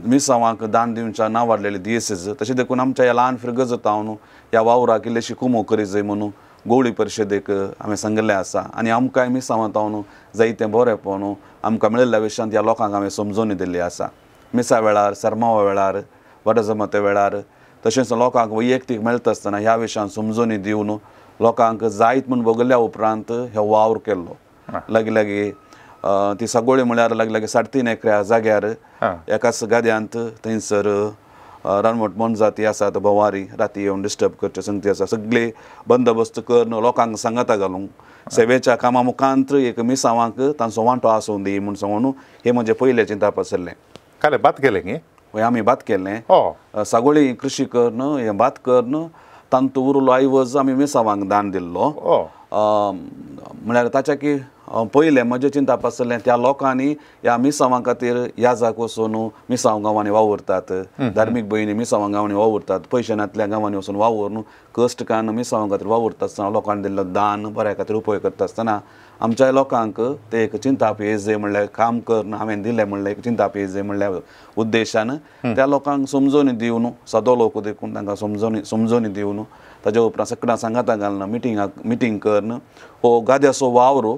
मिसांवांक दान दिवच्या ना वाडलेली दियेसीज तशें देखून आमच्या ह्या ल्हान फिरगजतावन ह्या वावराक इल्लीशी कुमो करीत जय म्हणून गवळी परिशदेक हांवें सांगिल्लें आसा. आनी आमकांय मिसांवांतावन जायतें बरेंपण आमकां मेळिल्ल्या विशयांत ह्या लोकांक हांवें समजोनी दिल्ली आसा. मिसा वेळार सरमावा वेळार वडजमते वेळार तशेंच लोकांक वैयक्तीक मेळटा आसतना ह्या विशयांत समजोनी दिवन लोकांक जायत म्हूण भोगल्या उपरांत हो वावर केल्लो. लागीं ती सगोळी म्हळ्यार लागीं 3.5 एकऱ्या जाग्यार एकाच गाद्यांत थंयसर रानवट मोनजाती आसात भोवारी राती येवन डिस्टर्ब करचे संगती आसा. सगळे बंदोबस्त करून लोकांक सांगाता घालूंक सेवेच्या कामा मुखांत एक मिसांवांक तांचो वांटो आसूं दी म्हूण सांगून हे म्हजें पयलें चिंताप आसलें. काले बात केलें गे हय आमी बात केलें. सगळी कृशी करून हें बात करून तांतू उरलो आयवज आमी मिसांवांक दान दिल्लो. म्हळ्यार ताच्या की पयलें म्हजें चिंताप आसलें त्या लोकांनी ह्या मिसांवां खातीर ह्या जाग वचून मिसांव गांवांनी वावुरतात. धार्मीक भयणी मिसांवां गांवांनी वावुरतात. पयशे नातल्या गांवांनी वचून वावरून कश्ट कान मिसांवां खातीर वावुरता आसतना लोकांनी दिल्लो दान बऱ्या खातीर उपयोग करता आसतना आमच्या लोकांक ते एक चिंताप येजय म्हणल्यार काम करून हांवें दिलें म्हणल्यार एक चिंताप येजय म्हणल्यार उद्देशान त्या लोकांक समजोनी दिवन सदो लोक देखून तांकां समजोनी दिवन ताजे उपरांत सगळ्यांक सांगाता घालून मिटींग करून हो गाद्याचो वावर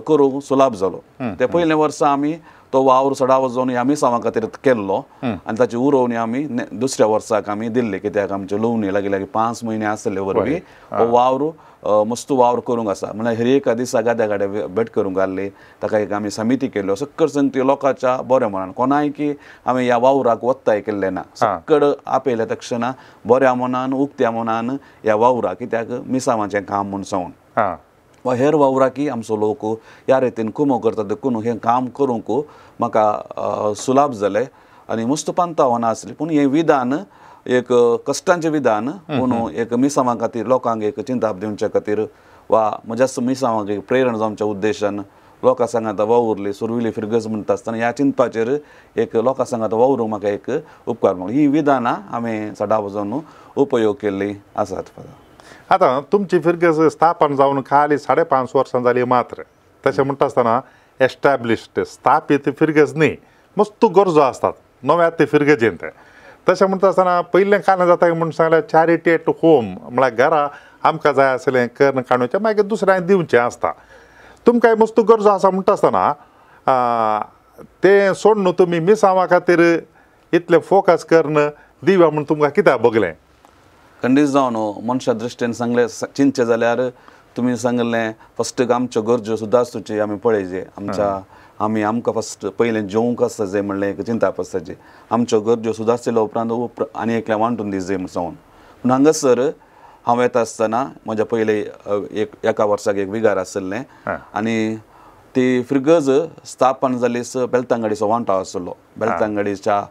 करूंक सुलाभ जालो. ते पयले वर्सा आमी तो वावर सडा वचोन ह्या मिसांवां खातीर केल्लो आनी ताची उरोवणी आमी दुसऱ्या वर्साक आमी दिल्ली. कित्याक आमचे लुवणी लागीं 5 म्हयने आसले वरवीं हो वावर मस्त वावर करूंक आसा. म्हळ्यार हर एका दिसा गाद्या भेट करूंक घाल्ली. ताका एक आमी समिती केल्यो. सक्कड संगती लोकांच्या बऱ्या मनान कोणाय की हांवें ह्या वावराक वत्ताय केल्लें ना. सक्कड आपयल्या तक्षणा बऱ्या मनान उक्त्या मनान ह्या वावराक कित्याक मिसांवाचें काम म्हूण सांगून वा हेर वावराकी आमचो लोक ह्या रितीन कुमो करता देखून हें काम करूंक म्हाका सुलाभ जालें आनी मस्त पांतावना आसली. पूण हें विधान एक कश्टांचें विधान पूण एक मिसांवां खातीर लोकांक एक चिंताप दिवच्या खातीर वा म्हज्या मिसांवांक एक प्रेरण जावच्या उद्देशान लोकां सांगात वावुरली सुरविली फिरगज म्हणटा आसतना ह्या चिंतपाचेर एक लोकां सांगात वावरूंक म्हाका एक उपकार म्हणून ही विधानां हांवें सडा वचोन उपयोग केल्ली आसात. आतां तुमची फिरगज स्थापन जावन खाली 5.5 वर्सां जाली मात्र तशें म्हणटा आसतना एस्टॅब्लिश्ड स्थापीत फिरगज न्ही मस्त गरजो आसतात नव्या ते फिरगजेंत. तशें म्हणटा आसतना पयलें कान जाता म्हणून सांगल्यार चॅरिटी एट होम म्हळ्यार घरा आमकां जाय आसलें कर्ण काडूचें मागीर दुसऱ्यांक दिवचें आसता. तुमकां मस्तू गरजो आसा म्हणटा आसतना तें सोड न्हू तुमी मिसांवा खातीर इतलें फोकस कर्ण दिवया म्हूण तुमकां कित्याक बगलें? खंडीत जावन मनशा दृश्टीन सांगलें चिंतचें जाल्यार तुमी सांगलें फस्ट आमच्यो गरज्यो सुदारचें आमी पळयचे. आमकां फस्ट पयलें जेवंक आसता जें म्हणलें एक चिंता आसताची आमच्यो गरज्यो सुदारचेल्या उपरांत आनी एकल्या वांटून दी जाय म्हणून. पूण हांगासर हांव येता आसतना म्हज्या पयले एका वर्साक एक विगार आसलें आनी ती फ्रिगज स्थापन जाली बेलतांगडीचो वांटो आसलो. बेलतांगडीच्या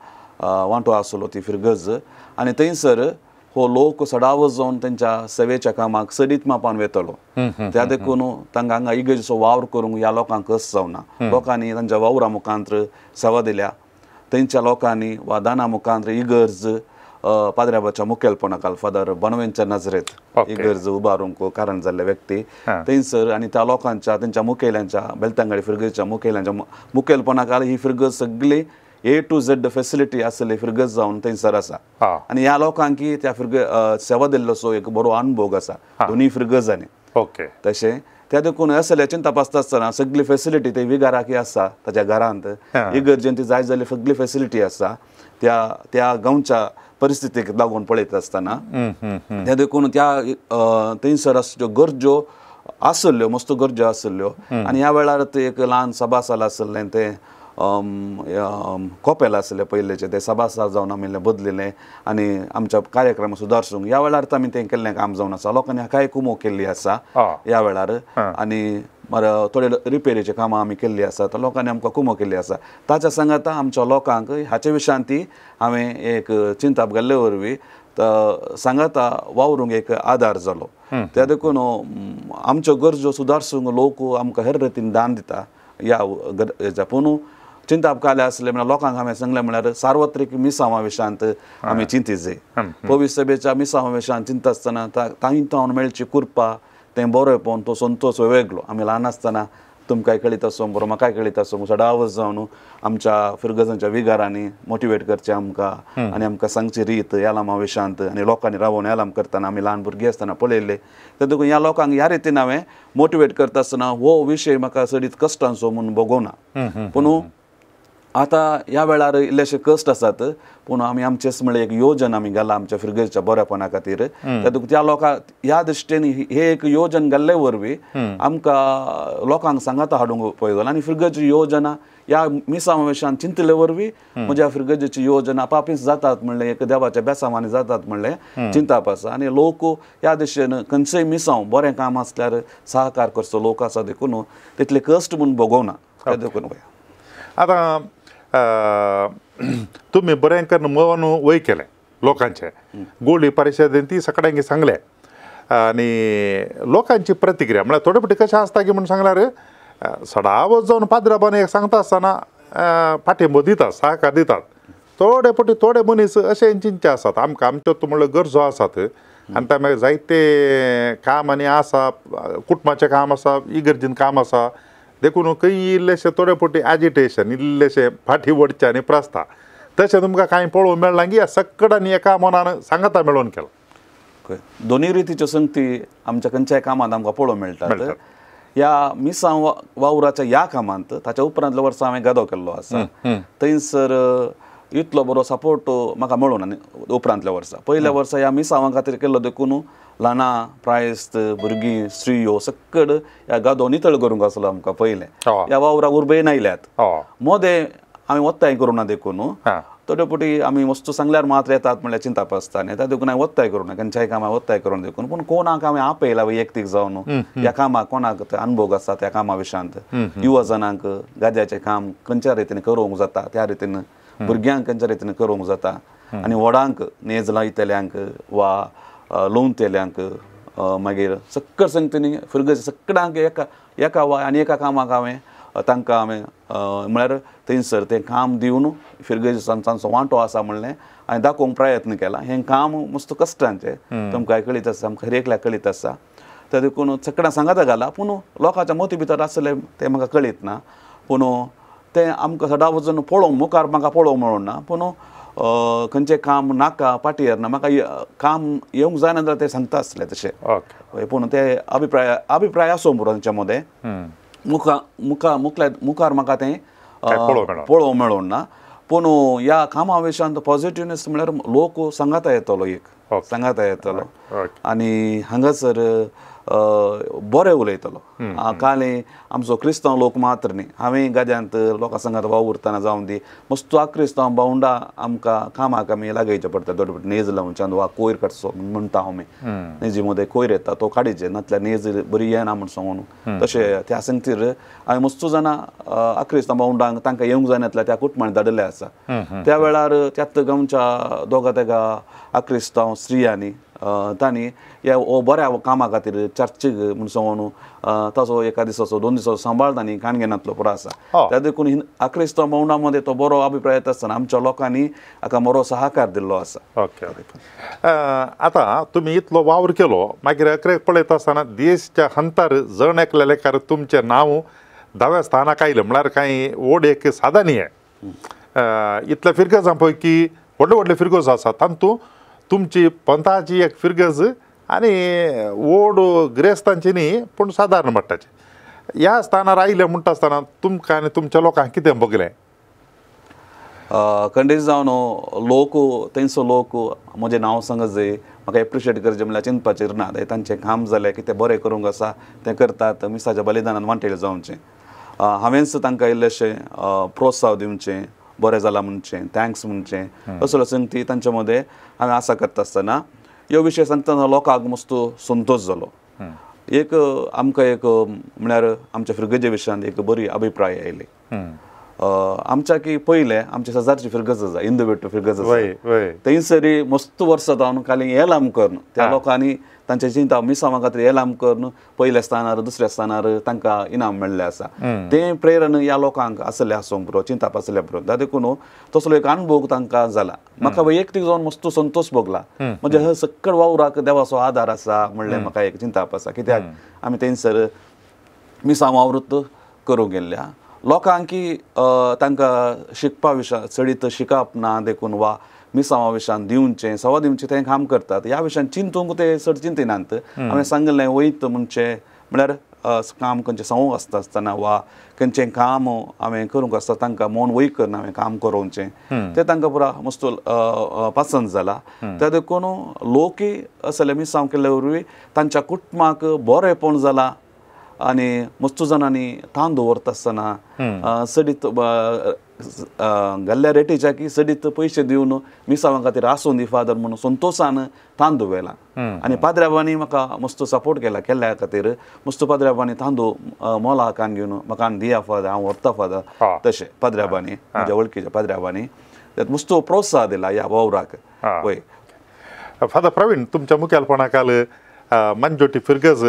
वांटो आसलो ती फ्रिगज आनी थंयसर हो लोक सडावत जावन तेंच्या सेवेच्या कामाक सरीत मापान वेतलो. त्या देखून तांकां हांगा इगर्जेचो वावर करूंक ह्या लोकांक कस जावना. लोकांनी तांच्या वावरा मुखांत्र सेवा दिल्या. थंयच्या लोकांनी वा दाना मुखांत्र इगर्ज पाद्र्याबाच्या मुखेलपणाखाल फादर बनवेंच्या नजरेत इगर्ज उबारूंक कारण जाल्ले व्यक्ती थंयसर आनी त्या लोकांच्या तेंच्या मुखेल्यांच्या बेलतांगडी फ्रिगजच्या मुखेल्यांच्या मुखेलपणाखाल ही फ्रिगज सगळी A to Z फॅसिलिटी आसली फ्रिगज जावन थंयसर आसा. आनी ह्या लोकांक त्या फ्रिगज सेवा दिल्लोसो एक बरो अनुभव आसा दोनी फ्रिगजांनी. तशें त्या देखून असल्याचें तपासता आसतना सगळी फॅसिलिटी ते विगाराक आसा ताच्या घरांत इगर्जेन ती जाय जाल्ली सगळी फॅसिलिटी आसा त्या गांवच्या परिस्थितीक लागून पळयत आसतना त्या देखून त्या थंयसर ज्यो गरज्यो आसल्यो मस्त गरज्यो आसल्यो आनी ह्या वेळार ते एक ल्हान सभासाल आसलें तें कोपेल आसलें पयलेचें तें सभासाल जावन आमी बदलिल्लें आनी आमच्या कार्यक्रम सुदारसूंक ह्या वेळार आमी तें केल्लें काम जावन आसा. लोकांनी हाकाय कुमो केल्ली आसा ह्या वेळार आनी थोडे रिपेरीची कामां आमी केल्ली आसा तर लोकांनी आमकां कुमो केल्ली आसा. ताच्या सांगाता आमच्या लोकांक हाचे विशयांती हांवें एक चिंता घाल्ले वरवीं सांगाता वावरूंक एक आदार जालो. त्या देखून आमच्यो गरज्यो सुदारसूंक लोक आमकां हेर रितीन दान दिता ह्या पूण चिंता काले आसले म्हळ्यार लोकांक हांवें सांगलें म्हळ्यार सार्वत्रीक मिसांवा विशयांत आमी चिंतीत जाय. पवित्र सभेच्या मिसांवा विशयांत चिंता आसतना तांकां मेळची कृपा तें बरेंपण तो संतोश वेगळो. आमी ल्हान आसतना तुमकांय कळीत आसूं बरो म्हाकाय कळीत आसूं सडावत जावन आमच्या फ्रिगजांच्या विगारांनी मोटिवेट करचें आमकां आनी आमकां सांगची रीत यालामा विशयांत आनी लोकांनी रावोन यालाम करतना आमी ल्हान भुरगीं आसतना पळयल्ले. त्या देखून ह्या लोकांक ह्या रितीन हांवें मोटिवेट करता आसतना हो विशय म्हाका सडीत कश्टांचो म्हूण भोगोवना. पूण आतां ह्या वेळार इल्लेशे कश्ट आसात पूण आमी आमचेच म्हणल्यार एक योजन आमी घाला आमच्या फ्रिगजच्या बऱ्यापणा खातीर. त्या देखून त्या लोकांक ह्या दृश्टीन हे एक योजन घाल्ले वरवीं आमकां लोकांक सांगाता हाडूंक पळयलो आनी फ्रिगजची योजना ह्या मिसांवेशान चिंतले वरवीं म्हज्या फ्रिगजीची योजना आपापीच जातात म्हणलें एक देवाच्या बेसांवांनी जातात म्हणलें चिंताप आसा. आनी लोक ह्या दिशेन खंयचेय मिसांव बरें काम आसल्यार सहकार करचो लोक आसा देखून तितले कश्ट म्हूण भोगोवना. त्या देखून आतां तुमी बरें करून मन वय केलें लोकांचें गोल्डी परिशदेन ती सगळ्यांक सांगलें आनी लोकांची प्रतिक्रिया म्हळ्यार थोडे फावटी कशें आसता की म्हणून सांगल्यार सडावत जावन पाद्राबान एक सांगता आसतना पाठिंबो दितात सहकार दितात. थोडे फावटी थोडे मनीस अशे चिंचे आसात आमकां आमच्यो म्हणल्यार गरजो आसात आनी त्या मागीर जायते काम आनी आसा कुटुंबाचें काम आसा इगर्जीन काम आसा देखून खंय इल्लेशे थोडे फावटी एजिटेशन इल्लेशे फाटी वडचे आनी प्रस्ता तशें तुमकां कांय पळोवंक मेळना की सगळ्यांनी एका मनान सांगाता मेळोवन केलो. दोनी रितीच्यो संगती आमच्या खंयच्याय कामांत आमकां पळोवंक मेळटात. ह्या मिसां वावराच्या ह्या कामांत ताच्या उपरांतल्या वर्सा हांवें गादो केल्लो आसा थंयसर इतलो बरो सपोर्ट म्हाका मेळून आनी उपरांतल्या वर्सा पयल्या वर्सा ह्या मिसांवा खातीर केल्लो देखून ल्हानां प्रायस्त भुरगीं स्त्रियो सकड ह्या गादो नितळ करूंक आसलो आमकां पयलें. ह्या वावराक उर्बेन आयल्यात मोदें आमी वत्ताय करूं ना देखून थोडे फावटी आमी वस्तू सांगल्यार मात्र येतात म्हणल्यार चिंता आसता आनी त्या देखून हांवें वत्ताय करूं ना खंयच्याय कामाक वत्ताय करून देखून पूण कोणाक हांवें आपयला वैयक्तीक जावन ह्या कामाक कोणाक अनुभव आसा त्या कामा विशयांत युवा जनांक गाद्याचें काम खंयच्या रितीन करूंक जाता त्या रितीन भुरग्यांक खंयच्या रितीन करूंक जाता आनी व्हडांक नेज लायतल्यांक वा लोवतेल्यांक मागीर सक्कळ संगतीनी फ्रिगज सगळ्यांक एका आनी एका कामाक हांवें तांकां हांवें म्हळ्यार थंयसर तें काम दिवन फ्रिगजांचो वांटो आसा म्हणलें हांवें दाखोवंक प्रयत्न केला. हें काम मस्त कश्टांचें तुमकां कळीत आसा आमकां हर एकल्याक कळीत आसा. त्या देखून सगळ्यांक सांगाता घाला पूण लोकांच्या मती भितर आसलें तें म्हाका कळीत ना पूण तें आमकां सदां वचून पळोवंक मुखार म्हाका पळोवंक मेळूं ना पूण खंयचें काम नाका पाटयेर ना म्हाका काम येवंक जायना जाल्यार ते सांगता आसले तशें ओके पूण ते अभिप्राय आसूं पुरो तांच्या मदें मुखार म्हाका तें पळोवंक मेळोन ना पूण ह्या कामा विशयान पॉझिटिव्हनेस म्हळ्यार लोक सांगाता येतलो एक सांगाता येतलो आनी हांगासर बरें उलयतलो काली आमचो क्रिस्तांव लोक मात्र न्ही हांवें गाद्यांत लोकां सांगात वावुरतना जावं दी मस्त क्रिस्तांव भावंडा आमकां कामाक आमी लागायचे पडटा दोड नेज लावच्यान वा कोयर काडचो म्हणटा हांव नेजी मदें कोयर येता तो काडीचे नातल्यार नेज बरी येना म्हण सांगून तशें त्या संगतीर हांवें मस्त जाणां क्रिस्तांव भावंडांक तांकां येवंक जाय नातल्यार त्या कुटुंबांनी धाडले आसा त्या वेळार त्यात गांवच्या दोगा तेगा क्रिस्तांव स्त्रियांनी तांणी ह्या बऱ्या कामा खातीर चर्चीक म्हण सांगून ताचो एका दिसाचो 2 दिसाचो सांबाळ तांणी काणगेनांतलो पुरो आसा त्या देखून क्रिस्तांव भावंडा मदें तो बरो अभिप्राय येता आसतना आमच्या लोकांनी हाका बरो सहकार दिल्लो आसा ओके आतां तुमी इतलो वावर केलो मागीर अकरेक पळयता आसतना देशच्या हंतार जण एकलेकार तुमचें नांव 10व्या स्थानाक आयलें म्हळ्यार कांय व्हड एक साधन हें इतल्या फिरगजां पैकी व्हडले व्हडले फिरगज आसा तातूंत तुमची पंथाची एक फिरगज आनी व्हड गिरेस्तांची न्ही पूण सादारण मट्टाची ह्या स्थानार आयले म्हणटा आसतना तुमकां आनी तुमच्या लोकांक कितें भोगलें खंडीत जावन लोक तेंचो लोक म्हजें नांव सांगत जाय म्हाका एप्रिशिएट करचें म्हळ्यार चिंतपाचेर ना तांचें काम जालें कितें बरें करूंक आसा तें करतात मिसाच्या बलिदानान वांटेल जावचें हांवेंच तांकां इल्लेशें प्रोत्साहन दिवचें बरें जालां म्हणचें थँक्स म्हणचें असल्यो संगती तांचे मदें हांवें आसा करता आसतना ह्यो विशय सांगतना लोकांक मस्त संतोश जालो एक आमकां एक म्हळ्यार आमच्या फिरगजे विशयान एक बरी अभिप्राय आयली आमच्या की पयले आमच्या शेजारची फिरगज आसा इंदुबेट फिरगज आसा थंयसरी मस्त वर्सां जावन खाली येलाम करन त्या लोकांनी तांचे चिंता मिसांवा खातीर येलाम करन पयल्या स्थानार दुसऱ्या स्थानार तांकां इनाम मेळ्ळें आसा तें प्रेरण ह्या लोकांक आसलें आसूंक पुरो चिंताप आसलें पुरो त्या देखून तसलो एक अनुभव तांकां जाला म्हाका वैयक्तीक जावन मस्त संतोश भोगला म्हणजे हे सक्कळ वावराक देवाचो आदार आसा म्हणलें म्हाका एक चिंताप आसा कित्याक आमी थंयसर मिसां वावरूत करूंक गेल्ल्या लोकांक तांकां शिकपा विशयान चडीत शिकप ना देखून वा मिसांवा विशयान दिवचें सवा दिवचें तें काम करतात ह्या विशयान चिंतूंक ते चड चिंतिनात हांवें सांगलें वयत म्हणचें म्हळ्यार काम खंयचें सांगूंक आसता आसतना वा खंयचें काम हांवें करूंक आसता तांकां मौन वय करना हांवें काम करोवचें तें तांकां पुरो मस्त पसंद जाला त्या देखून लोकय असले मिसांव केल्ले वरवीं तांच्या कुटुंबाक बरेंपण जालां आनी मस्त जाणांनी तांद दवरता आसतना सडीत गेल्ल्या रेटीच्या की सडीत पयशे दिवन मिसांवा खातीर आसूं दी फादर म्हणून संतोशान तांदूळ व्हेला आनी पाद्र्याबांनी म्हाका मस्त सपोर्ट केला केल्ल्या खातीर मस्त पाद्र्याबांनी तांदूळ मोलाकान घेवन म्हाका दिया फादर हांव व्हरता फादर तशें पाद्र्याबांनी म्हज्या वळखीच्या पाद्र्याबांनी मस्त प्रोत्साह दिला ह्या वावराक पळय फादर प्रवीण तुमच्या मुखेलपणाखाल मंजोटी फिरगज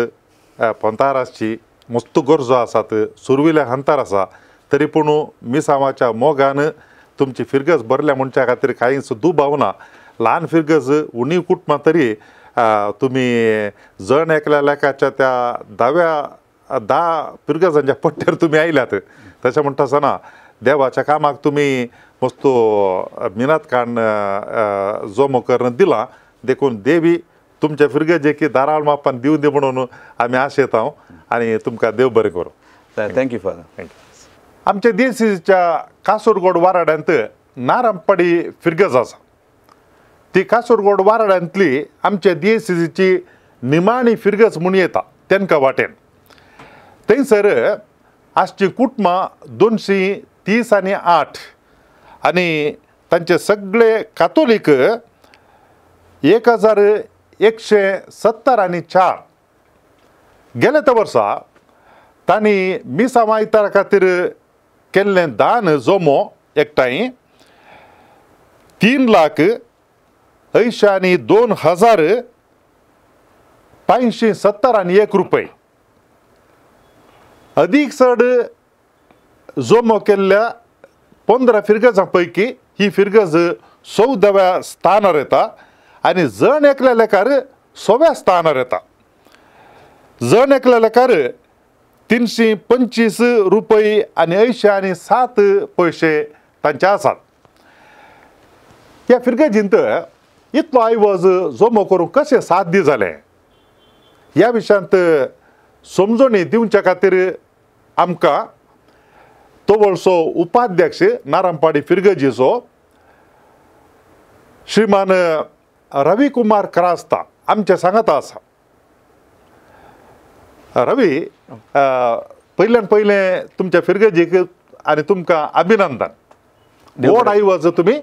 पंताराची मस्त गरजो आसात सुरविल्या हंतार आसा तरी पूण मिसांवाच्या मोगान तुमची फिरगज भरल्या मनशा खातीर कांयच दुबाव ना ल्हान फिरगज उणी कुटुंबां तरी तुमी जण एकल्या लेखाच्या त्या 10 फिरगजांच्या पट्ट्यार तुमी आयल्यात तशें म्हणटा आसतना देवाच्या कामाक तुमी मस्त मिनतकान जोमो करून दिला देखून देवी तुमच्या फिरगजेक दाराळ मापान दिवं दी म्हणून आमी आशेता आनी तुमकां देव बरें करूं थँक्यू फादर थँक्यू आमच्या देशीच्या कासुरगोड वाराड्यांत नारांपडी फिरगज आसा ती कासुरगोड वाराड्यांतली आमच्या देशीची निमाणी फिरगज म्हूण येता तेंका वाटेन थंयसर आजची कुटुंबां 230 आनी 8 आनी तांचे सगळे कातोलीक 1170 आनी 4 गेल्या त्या वर्सा तांणी मिसांवा इतारा खातीर केल्लें दान जोमो एकठांय 3,82,570 रुपये अदीक चड जोमो केल्ल्या 15 फिरगजां पैकी ही फिरगज 14व्या स्थानार येता आनी जण एकल्या लेखार 6व्या स्थानार येता जण एकल्या लेखार 325 रुपये आनी 80 आनी 7 पयशे तांचे आसात ह्या फिरगेजींत इतलो आयवज जमो करूंक कशें साध्य जालें ह्या विशयांत समजणी दिवचे खातीर आमकां तवळसो उपाध्यक्ष नारायणपाडी फिरगेजीचो श्रीमान रवी कुमार क्रास्ता आमचे सांगाता आसा. रवी, पयल्यान पयलें तुमच्या फिरगेजीक आनी तुमकां अभिनंदन. व्हड आयवज तुमी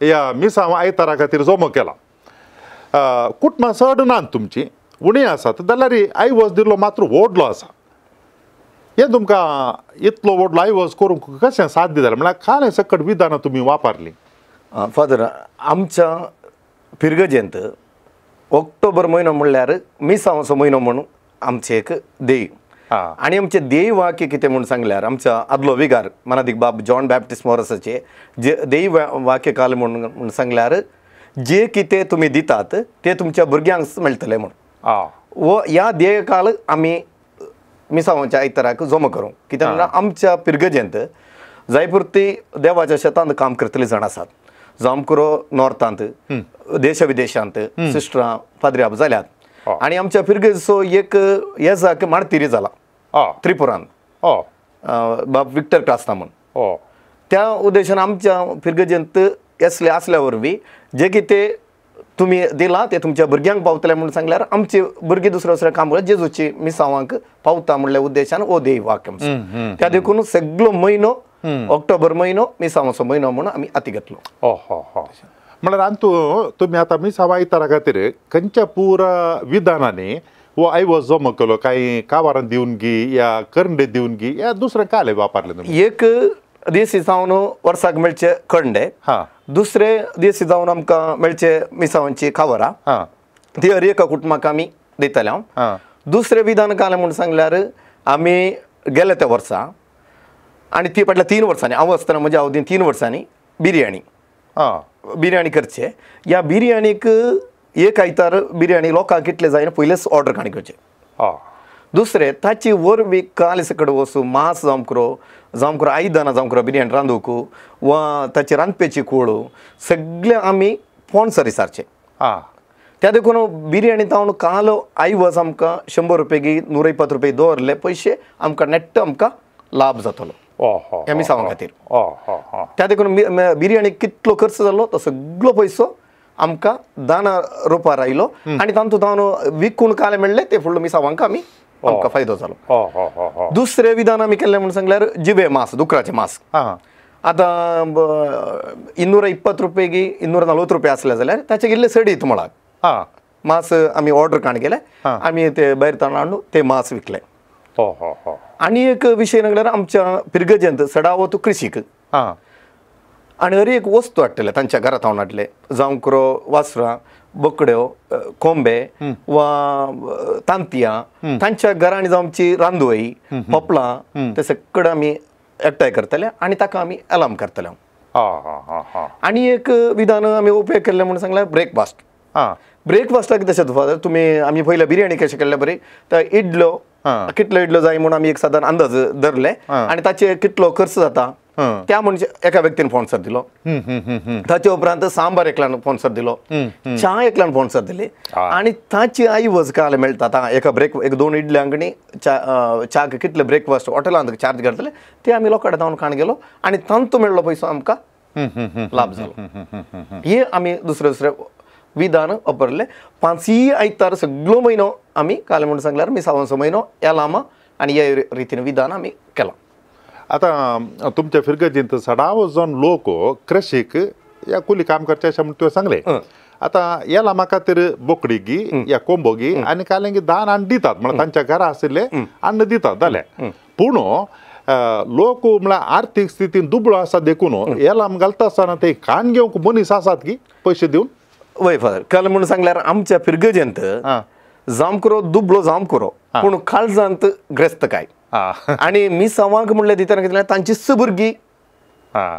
ह्या मिसांव आयतारा खातीर जमो केला. कुटुंबां चड नात तुमची, उणी आसात, जाल्यार आयवज दिल्लो मात्र व्हडलो आसा. हें तुमकां इतलो व्हडलो आयवज करूंक कशें साध्य जालें म्हळ्यार खालें सकट विधानां तुमी वापरलीं. फादर, आमच्या फिरगेजेंत ऑक्टोबर म्हयनो म्हणल्यार मिसांवाचो म्हयनो म्हणून आमचें एक देय. आणि आमचे देय वाक्य कितें म्हणून सांगल्यार आमच्या आदलो विगार मनादीक बाब जॉन बॅप्टिस्ट मॉरसाचे जे देय वाक्य काल म्हणून सांगल्यार जे कितें तुमी दितात ते तुमच्या भुरग्यांक मेळटलें म्हणून. व ह्या देय काल आमी मिसांवाच्या आयताराक जमो करूंक, कित्याक म्हणल्यार आमच्या फिरगेजेंत जायपुरती देवाच्या शेतांत काम करतले जाण आसात. जावं करो नॉर्थांत, देश विदेशांत सिस्टरां पाद्र्याब जाल्यात. आणि आमच्या फिरगेजचो एक हे जाक माणतिरी जाला त्रिपुरान, बाब विक्टर क्रास्ता म्हणून. त्या उद्देशान आमच्या फिरगेजेंत असले आसल्या वरवीं जे कितें तुमी दिलां ते तुमच्या भुरग्यांक पावतले म्हणून सांगल्यार आमचे भुरगीं दुसऱ्या दुसऱ्या काम करता जेजूची मिसांवांक पावता म्हणल्या उद्देशान हो देय वाक्य. त्या देखून सगळो म्हयनो ऑक्टोबर म्हयनो मिसांवाचो म्हयनो म्हणून आमी हाती घेतलो. म्हळ्यार आनी तुमी आतां मिसांव आयतारा खातीर खंयच्या पुरा विधानांनी वो आयवज जमो केलो? कांय कावारां दिवन गी या करंडे दिवन गी या दुसरें काले वापरले तुमी? एक दिस जावन वर्साक मेळचे खंडे, दुसरे दिस जावन आमकां मेळचे मिसांवांची खावरां, ती हर एका कुटुंबाक आमी दितले. हांव दुसरें विधान कालें म्हणून सांगल्यार आमी गेले त्या वर्सा आनी ती फाटल्या 3 वर्सांनी हांव आसतना म्हज्या अवधीन 3 वर्सांनी बिर्याणी करचे. ह्या बिर्याणीक एक आयतार बिर्याणी लोकांक कितले जायना पयलेच ऑर्डर काणी करचे. दुसरें ताची वरवीं काल सकट वस्तू मांस जावं करो आयदनां जावं करो बिर्याणी रांदूंक वा ताची रांदपेची कूळ सगळे आमी स्पॉन्सर विचारचे. त्या देखून बिर्याणी तावन काल आयवज आमकां 100 रुपया गी 120 रुपया दवरले पयशे आमकां नेट्ट आमकां लाभ जातलो ह्या मिसांवा खातीर. त्या देखून बिर्याणीक कितलो खर्च जालो तो सगळो पयसो आमकां दाना रुपार आयलो आनी तातूंत हांव विकून काले मेळ्ळे ते फुडलो मिसांवांक आमकां फायदो जालो. दुसरें विधान आमी केल्लें म्हणून सांगल्यार जिवे मांस, दुकराचें मांस. आतां 220 रुपया गी 240 रुपया आसले जाल्यार ताचे गेल्ले 2.5 मुळाक मांस आमी ऑर्डर काण केले. आमी ते भायर ताण हाडून ते मांस विकले. आनी एक विशय म्हणल्यार आमच्या फिरगेजेंत सडावो तूं कृशीक आनी हर एक वस्तू हाडटले तांच्या घरांत हाडून हाडले, जावं करो वासरां, बोकड्यो, कोंबे वा तांतयां तांच्या घरांनी जावं आमची रांदोळी, पोपलां ते सगळे आमी एकठांय करतले आनी ताका आमी अलार्म करतले. आनी एक विधान आमी उपेग केल्ले म्हणून सांगल्यार ब्रेकफास्ट. ब्रेकफास्टाक कितें अशें फादर तुमी आमी पयल्या बिर्याणी कशें केल्ले बरी तर इडलो कितलो इडलो जाय म्हणून आमी एक सादारण अंदाज धरले आनी ताचे कितलो खर्च जाता त्या म्हणजे एका व्यक्तीन स्पॉन्सर दिलो. ताचे उपरांत सांबार एकल्यान स्पॉन्सर दिलो, च्या एकल्यान स्पॉन्सर दिली आनी ताची आयवज काल मेळटा. एक 2 इडल्यांक आनी च्याक कितले ब्रेकफास्ट हॉटेलांत चार्ज करतले ते आमी लोकांक धांवन खाण गेलो आनी तांतू मेळ्ळो पयसो आमकां लाभ जालो. हे आमी दुसरे विधान वापरले. 5 आयतार सगळो म्हयनो आमी काल म्हणून सांगल्यार मिसांवाचो म्हयनो येलामा आनी ह्या रितीन विधान आमी केलां. आतां तुमच्या फिरगेजींत सडावो जावन लोक कृशीक या कुली काम करचे अशें म्हणून तुवें सांगलें. आतां येलामा खातीर बोकडी गी या कोंबो गी आनी कालेंगी दान अन्न दितात म्हळ्यार तांच्या घरा आशिल्ले अन्न दितात जालें. पूण लोक म्हळ्यार आर्थीक स्थितीन दुबळो आसा देखून येलाम घालता आसतना ते खाण घेवंक मनीस आसात की पयशे दिवन? वय फादर, काल म्हणून सांगल्यार आमच्या फिरगेजेंत जावं करो दुबळो जावं करो पूण काळजांत ग्रेस्तकाय आनी मिसांवांक म्हणलें दितना कितें तांची भुरगीं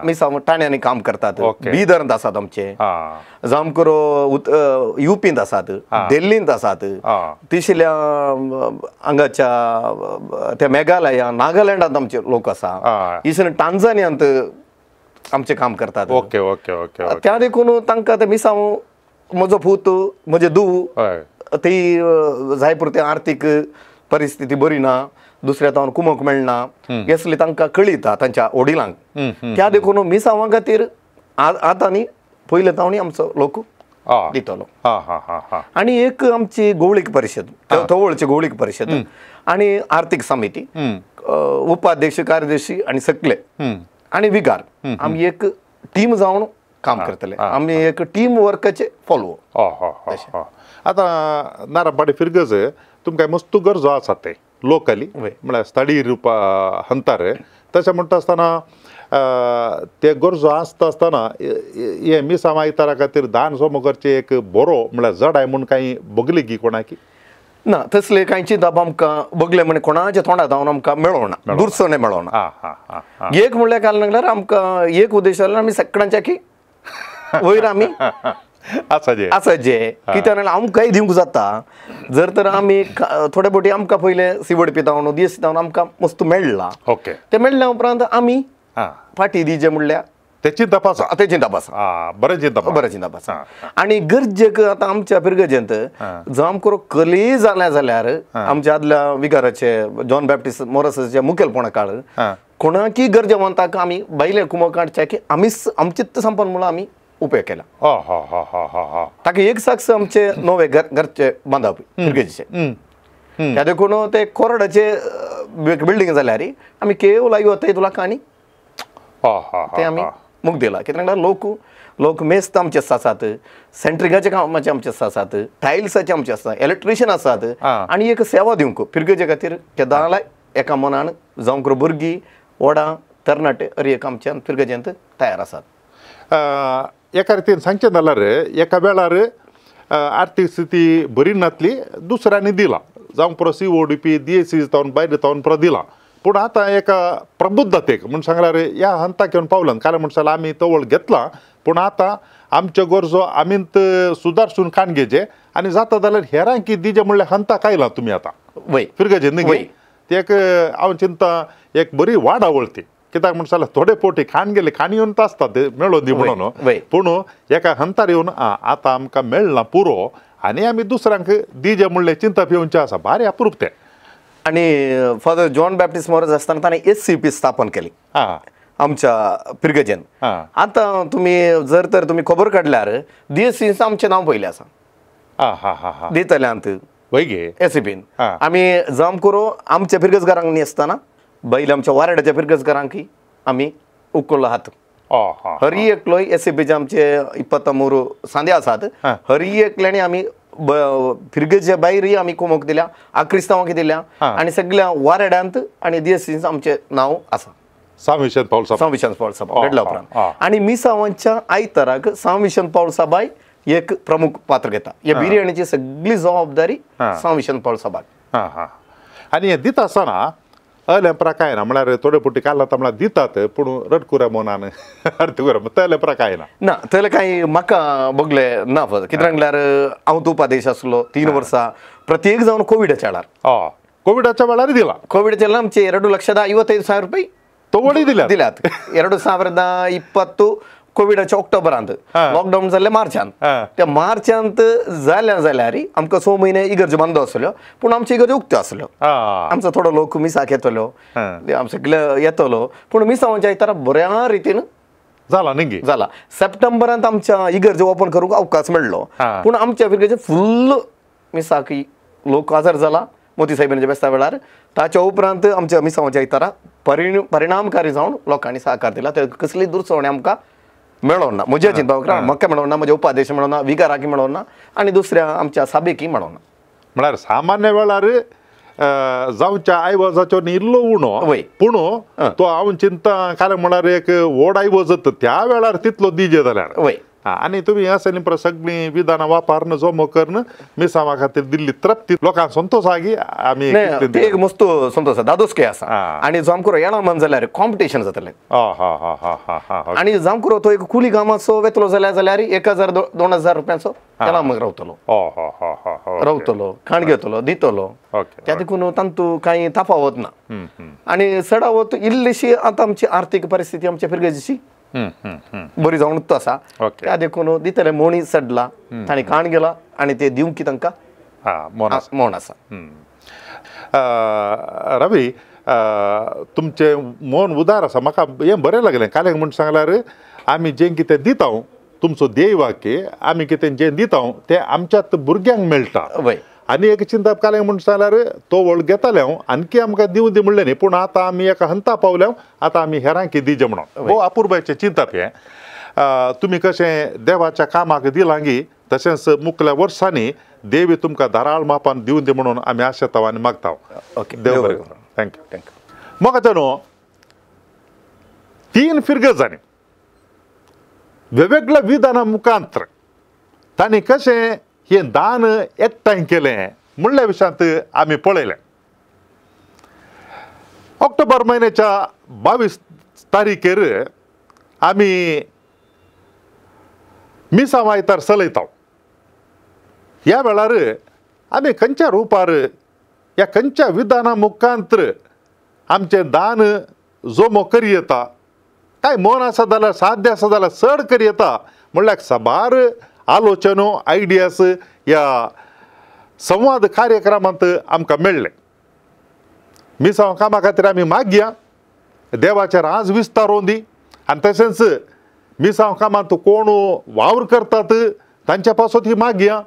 मिसांव ठाण्यांनी काम करतात, बिदरांत आसात आमचे, जावं करो युपींत आसात, दिल्लींत आसात, तिसऱ्या हांगाच्या त्या मेघालया नागालँडांत आमचे लोक आसा, इसर टांझानियांत आमचे काम करतात. Okay okay okay okay. त्या देखून तांकां ते मिसांव म्हजो पूत म्हजे धूव हय ती जाय पुरते आर्थीक परिस्थिती बरी ना, दुसऱ्या तावन कुमक मेळना हेसली तांकां कळिता तांच्या वडिलांक. त्या देखून मिसांवा खातीर आतां न्ही पयले तावणी आमचो लोक दितलो. हा हा हा हा. आणि एक आमची गवळीक परिशद, तवळची गवळीक परिशद आणि आर्थिक समिती, उपाध्यक्ष कार्यदर्शी आणि सकले आणि विगार आम्ही एक टीम जावन काम करतले. आम्ही एक टीम वर्काचे फॉलो. आता नारायणपाडी फिरगज तुमकां मस्त गरजो आसात ते लोकली म्हळ्यार स्थळीय रुपा हंतार तशें म्हणटा आसतना ते गरजो आसता आसतना हे मिसांव आयतारा खातीर दान सोमो करचे एक बरो म्हळ्यार जड आहे म्हूण काही बगली की कोणाकी ना तसले कांयची दाब आमकां बगले म्हण कोणाच्या तोंडात जावन आमकां मेळोना, दुरसोने मेळोना. एक म्हणल्यार काल लागल्यार आमकां एक उद्देश जाल्यार आमी सगळ्यांच्या की वयर आमी आसा जे कित्याक आमकांय दिवंक जाता. जर तर आमी थोडे बोटी आमकां पयले सिवड पितावन दीस पितावन आमकां मस्त मेळ्ळा. ओके. ते मेळ्ळ्या उपरांत आमी फाटी दिजे म्हणल्यार तेची तपास तेची तपासा बरें तपासा. आणि गरजेक आतां आमच्या पिरगजेंत जाम करून कली जाल्यार आमच्या आदल्या विगाराचे जॉन बॅप्टिस्ट मोरसाचे मुखेलपणा काळ कोणाकी गरजेवंताक आमी बायले कुमकाडच्या की आमीच आमचीच संपन्मूळ आमी उपेग केला. ताका एक साक्ष आमचे नवे घरचे बांदप पिरगजेचे. त्या देखून ते कोरडाचे बिल्डींग जाल्यार आमी केवळ आयवत तुला आनी ते आमी मुख दिला. कित्याक लोक मेस्त आमचे आसात, सेंट्रिगाचे कामाचे आमचे आसात, टायल्साचे आमचे आसात, इलेक्ट्रिशियन आसात आणि एक सेवा दिवंक पिरगजे खातीर केदारलाय एका मनान जावं करून भुरगीं व्हडा तरणाटे अरी एक आमच्या पिरगजेंत तयार आसात. एका रितीन सांगचें जाल्यार एका वेळार आर्थीक स्थिती बरी नासली दुसऱ्यांनी दिला जावं पुरो CODP DSC जावन भायर जावन पुरो दिला. पूण आतां एका प्रबुद्धतेक म्हूण सांगल्यार ह्या हंताक येवन पावलां कारण म्हणटा आमी तवळ घेतला पूण आतां आमच्यो गरजो आमींत सुदारसून काण घेजे आनी जाता जाल्यार हेरांकी दिजे म्हणल्यार हंताक आयला तुमी आतां फिरगजे न्ही ते एक हांव चिंता एक बरी वाड आवळती. कित्याक म्हणटा जाल्यार थोडे पोटी खाण गेले खाणी येवन आसता ते मेळोन दी म्हणून पूण एका हंतार येवन आतां आमकां मेळना पुरो आनी आमी दुसऱ्यांक दिजे म्हणलें चिंतप येवचें आसा भारी अप्रूप तें. आणि फादर जॉन बॅप्टिस्ट मोरस असताना ताणें SCP स्थापन केली आमच्या पिरगजेन. आतां तुमी जर तर तुमी खबर काडल्यार DSC आमचें नांव पयलें आसा दितल्यांत SCPन. आमी जाम करून आमच्या पिरगजकारांक न्ही आसतना बैल आमच्या वारेड्याच्या पिरगजकारांक आमी उखल्लो हात. हर एकलोय SCPचे आमचे 23 सांदे आसात. हर एकल्यानी आमी फिरगेच्या भायरय आमी कुमक दिल्या, आक्रिस्तांवांक दिल्या आणि सगळ्या वारेड्यांत आणि DSC आमचे नांव आसा. सांविशन पाऊल सभा घडला उपरांत आणि मिसावांच्या आयताराक सांविशन पाऊल सभाय एक प्रमुख पात्र घेता. हे बिर्याणीची सगळी जबाबदारी सांविशन पाऊल सभाक. आनी हे दिता आसतना अलेंपरा काय ना म्हळ्यार थोडे पुटी काल म्हळ्यार दितात पूण रडकुऱ्या मनान अर्थ तलेपरा काय ना तले कांय म्हाका बगले ना कित्याक म्हणल्यार हांव उपाध्यक्ष आसलो 3 वर्सां प्रत्येक जावन कोविडाच्या वेळार कोविडाच्या वेळार दिला. कोविडाच्या वेळार आमचे 2,55,000 रुपये तवळी दिल्यात 2020 कोविडाच्या ऑक्टोबरांत लॉकडाऊन जाल्ले मार्चांत. त्या मार्चांत जाल्यार आमकां 6 म्हयने इगर्ज बंद आसल्यो पूण आमच्यो इगर्ज उक्त्यो आसल्यो. आमचो थोडो लोक मिसाक येतलो सगळे येतलो पूण मिसांवांच्या आयतारा बऱ्या रितीन जाला न्ही जाला. सप्टेंबरांत आमच्या इगर्ज ओपन करूंक अवकाश मेळ्ळो पूण आमच्या पिरगेचे फुल्ल मिसाक लोक हजर जाला मोती साहेबांच्या बेस्ता वेळार. ताच्या उपरांत आमच्या मिसांवांच्या आयतारा परिणामकारी जावन लोकांनी सहकार दिला. ते कसली दुरसवणी आमकां मेळोना. म्हज्या चिंता म्हाका मेळोना, म्हज्या उपाध्यक्ष मेळोना, विगाराकी मेळोना आणि दुसऱ्या आमच्या साबेकी मेळोना. म्हळ्यार सामान्य वेळार जावच्या आयवजाच्यो इल्लो उणो पूण तो हांव चिंता कारण म्हळ्यार एक व्हड आयवजत त्या वेळार तितलो दिजे जाल्यार आनी तुमी अशें न्ही सगळीं विधानां वापरन जमो करन मिसांवा खातीर दिल्ली तृप्ती लोकांक संतोश आगी आमी एक मस्त संतोश दादोसके आसा. आनी जाम करून येणा मन जाल्यार कॉम्पिटिशन जातलें आनी जाम करून तो एक कुली गामाचो वेतलो जाल्यार 1,000-2,000 रुपयांचो येणा मग रावतलो खाण घेतलो दितलो. त्या देखून तांतू कांय ताफावत ना. आनी चडावत इल्लीशी आतां आमची आर्थीक परिस्थिती आमच्या पिरगेजीची बरी जावन तो आसा ओके. त्या देखून दितले मोणी सडला ताणी काण गेला आनी ते दिवंक की तांकां मोण आसा. रवी तुमचे मोन उदार आसा म्हाका हें बरें लागलें काल्याक म्हण सांगल्यार आमी जें कितें दिता तुमचो ध्येय वाक्य आमी कितें जें दिता तें आमच्याच भुरग्यांक मेळटा आनी एक चिंतप काल्याक म्हण सांगल्यार तो वळ घेताले हांव आणकी आमकां दिवं दी म्हणलें न्ही पूण आतां आमी एका हंता पावल्या आतां आमी हेरांक दिजे म्हणून भोव अपुर्बाचें चिंतप हें. तुमी कशें देवाच्या कामाक दिलांगी तशेंच मुखल्या वर्सांनी देवी तुमकां धाराळ मापान दिवं दी म्हणून आमी आशेताव आनी मागताव. ओके देव बरें करूं. थँक्यू. म्हाका तर न्हू 3 फिरगजांनी वेगवेगळ्या विधानां मुखांतर तांणी कशें हें दान एकठांय केलें म्हणल्या विशयांत आमी पळयलें. ऑक्टोबर म्हयन्याच्या 22 तारीखेर आमी मिसांव आयतार चलयताव. ह्या वेळार आमी खंयच्या रुपार ह्या खंयच्या विधानां मुखांतर आमचें दान जोमो करी येता काय मन आसा जाल्यार साध्य आसा जाल्यार चड करी येता म्हणल्यार साबार आलोचनो आयडियास ह्या संवाद कार्यक्रमांत आमकां मेळ्ळे. मिसांव कामा खातीर आमी मागया देवाचें राज विस्तारोवन दी आनी तशेंच मिसांव कामांत कोण वावर करतात तांच्या पासत ही मागया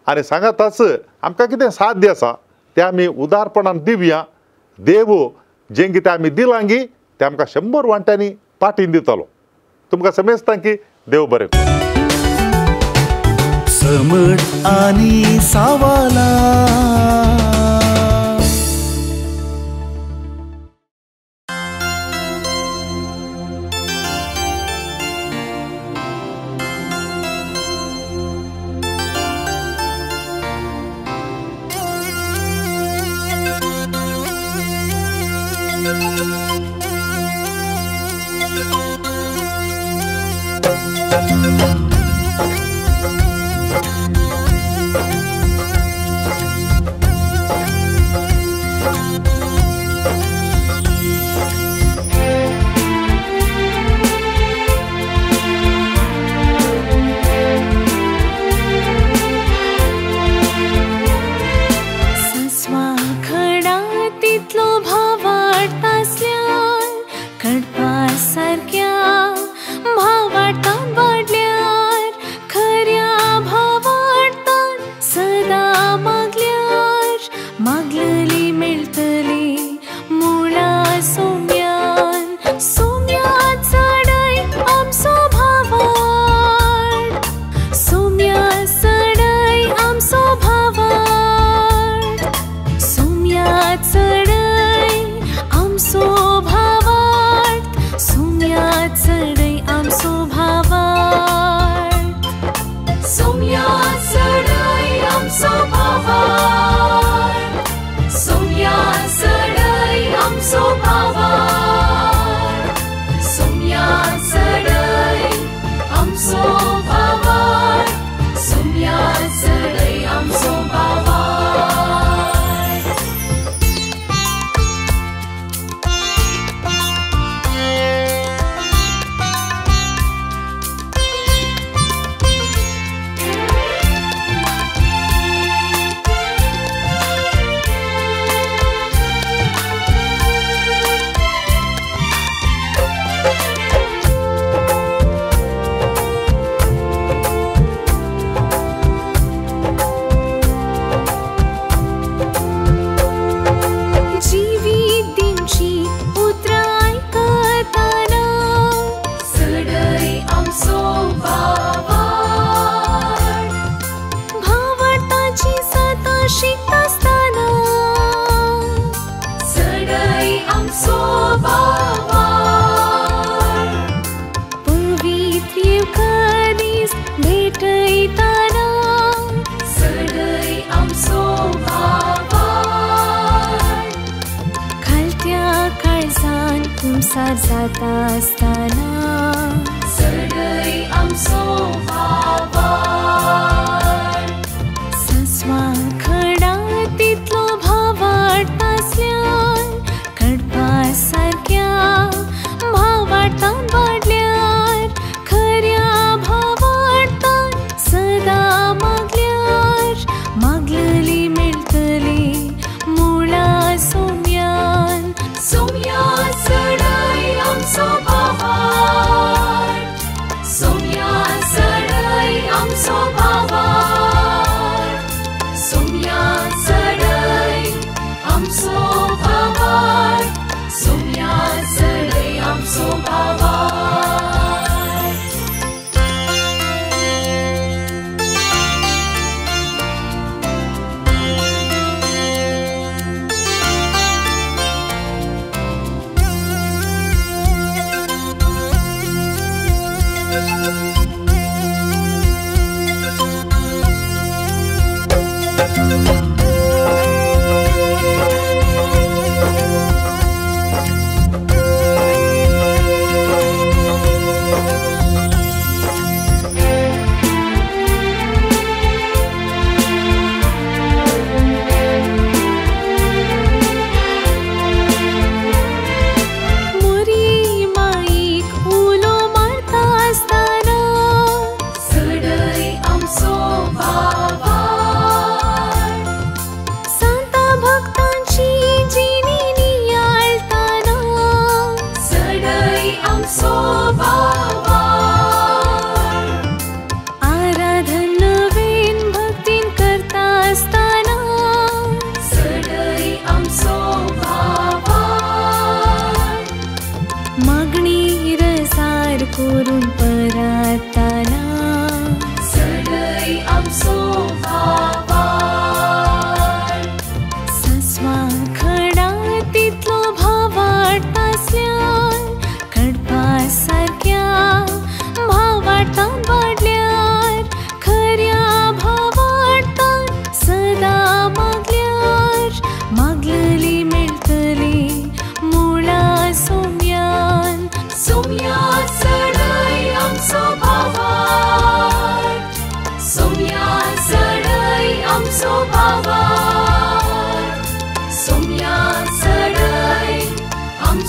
आनी सांगाताच आमकां कितें साध्य आसा तें आमी उदारपणान दिवया. देव जें कितें आमी दिलांगी तें आमकां 100 वांट्यांनी पाटीन दितलो. तुमकां समेजता की देव बरें करूं. समट आणि सावाला संसार जाता असताना सगळी आमचो भावार सस्वा खडा तितलो भावार्थ आसल्यान कडपा सारक्या भावार्थान वाडल्यान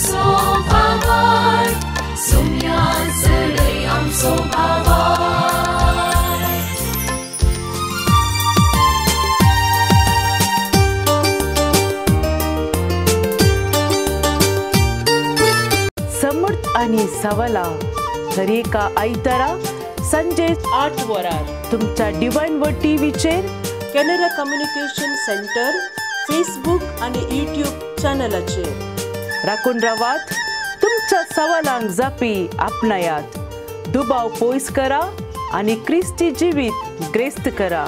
आमचो भावार सोम्या चढय आमचो भावार समर्थ आणि सवाला हर एका आयतारा संजे 8 वरार तुमच्या डिवाइन वर्ड टीव्हीचेर कॅनरा कम्युनिकेशन सेंटर फेसबुक आणि यूट्यूब चॅनलाचेर राखून रावात. तुमच्या सवालांक जापी आपणायात. दुबाव पयस करा आणि ख्रिस्ती जिवीत ग्रेस्त करा.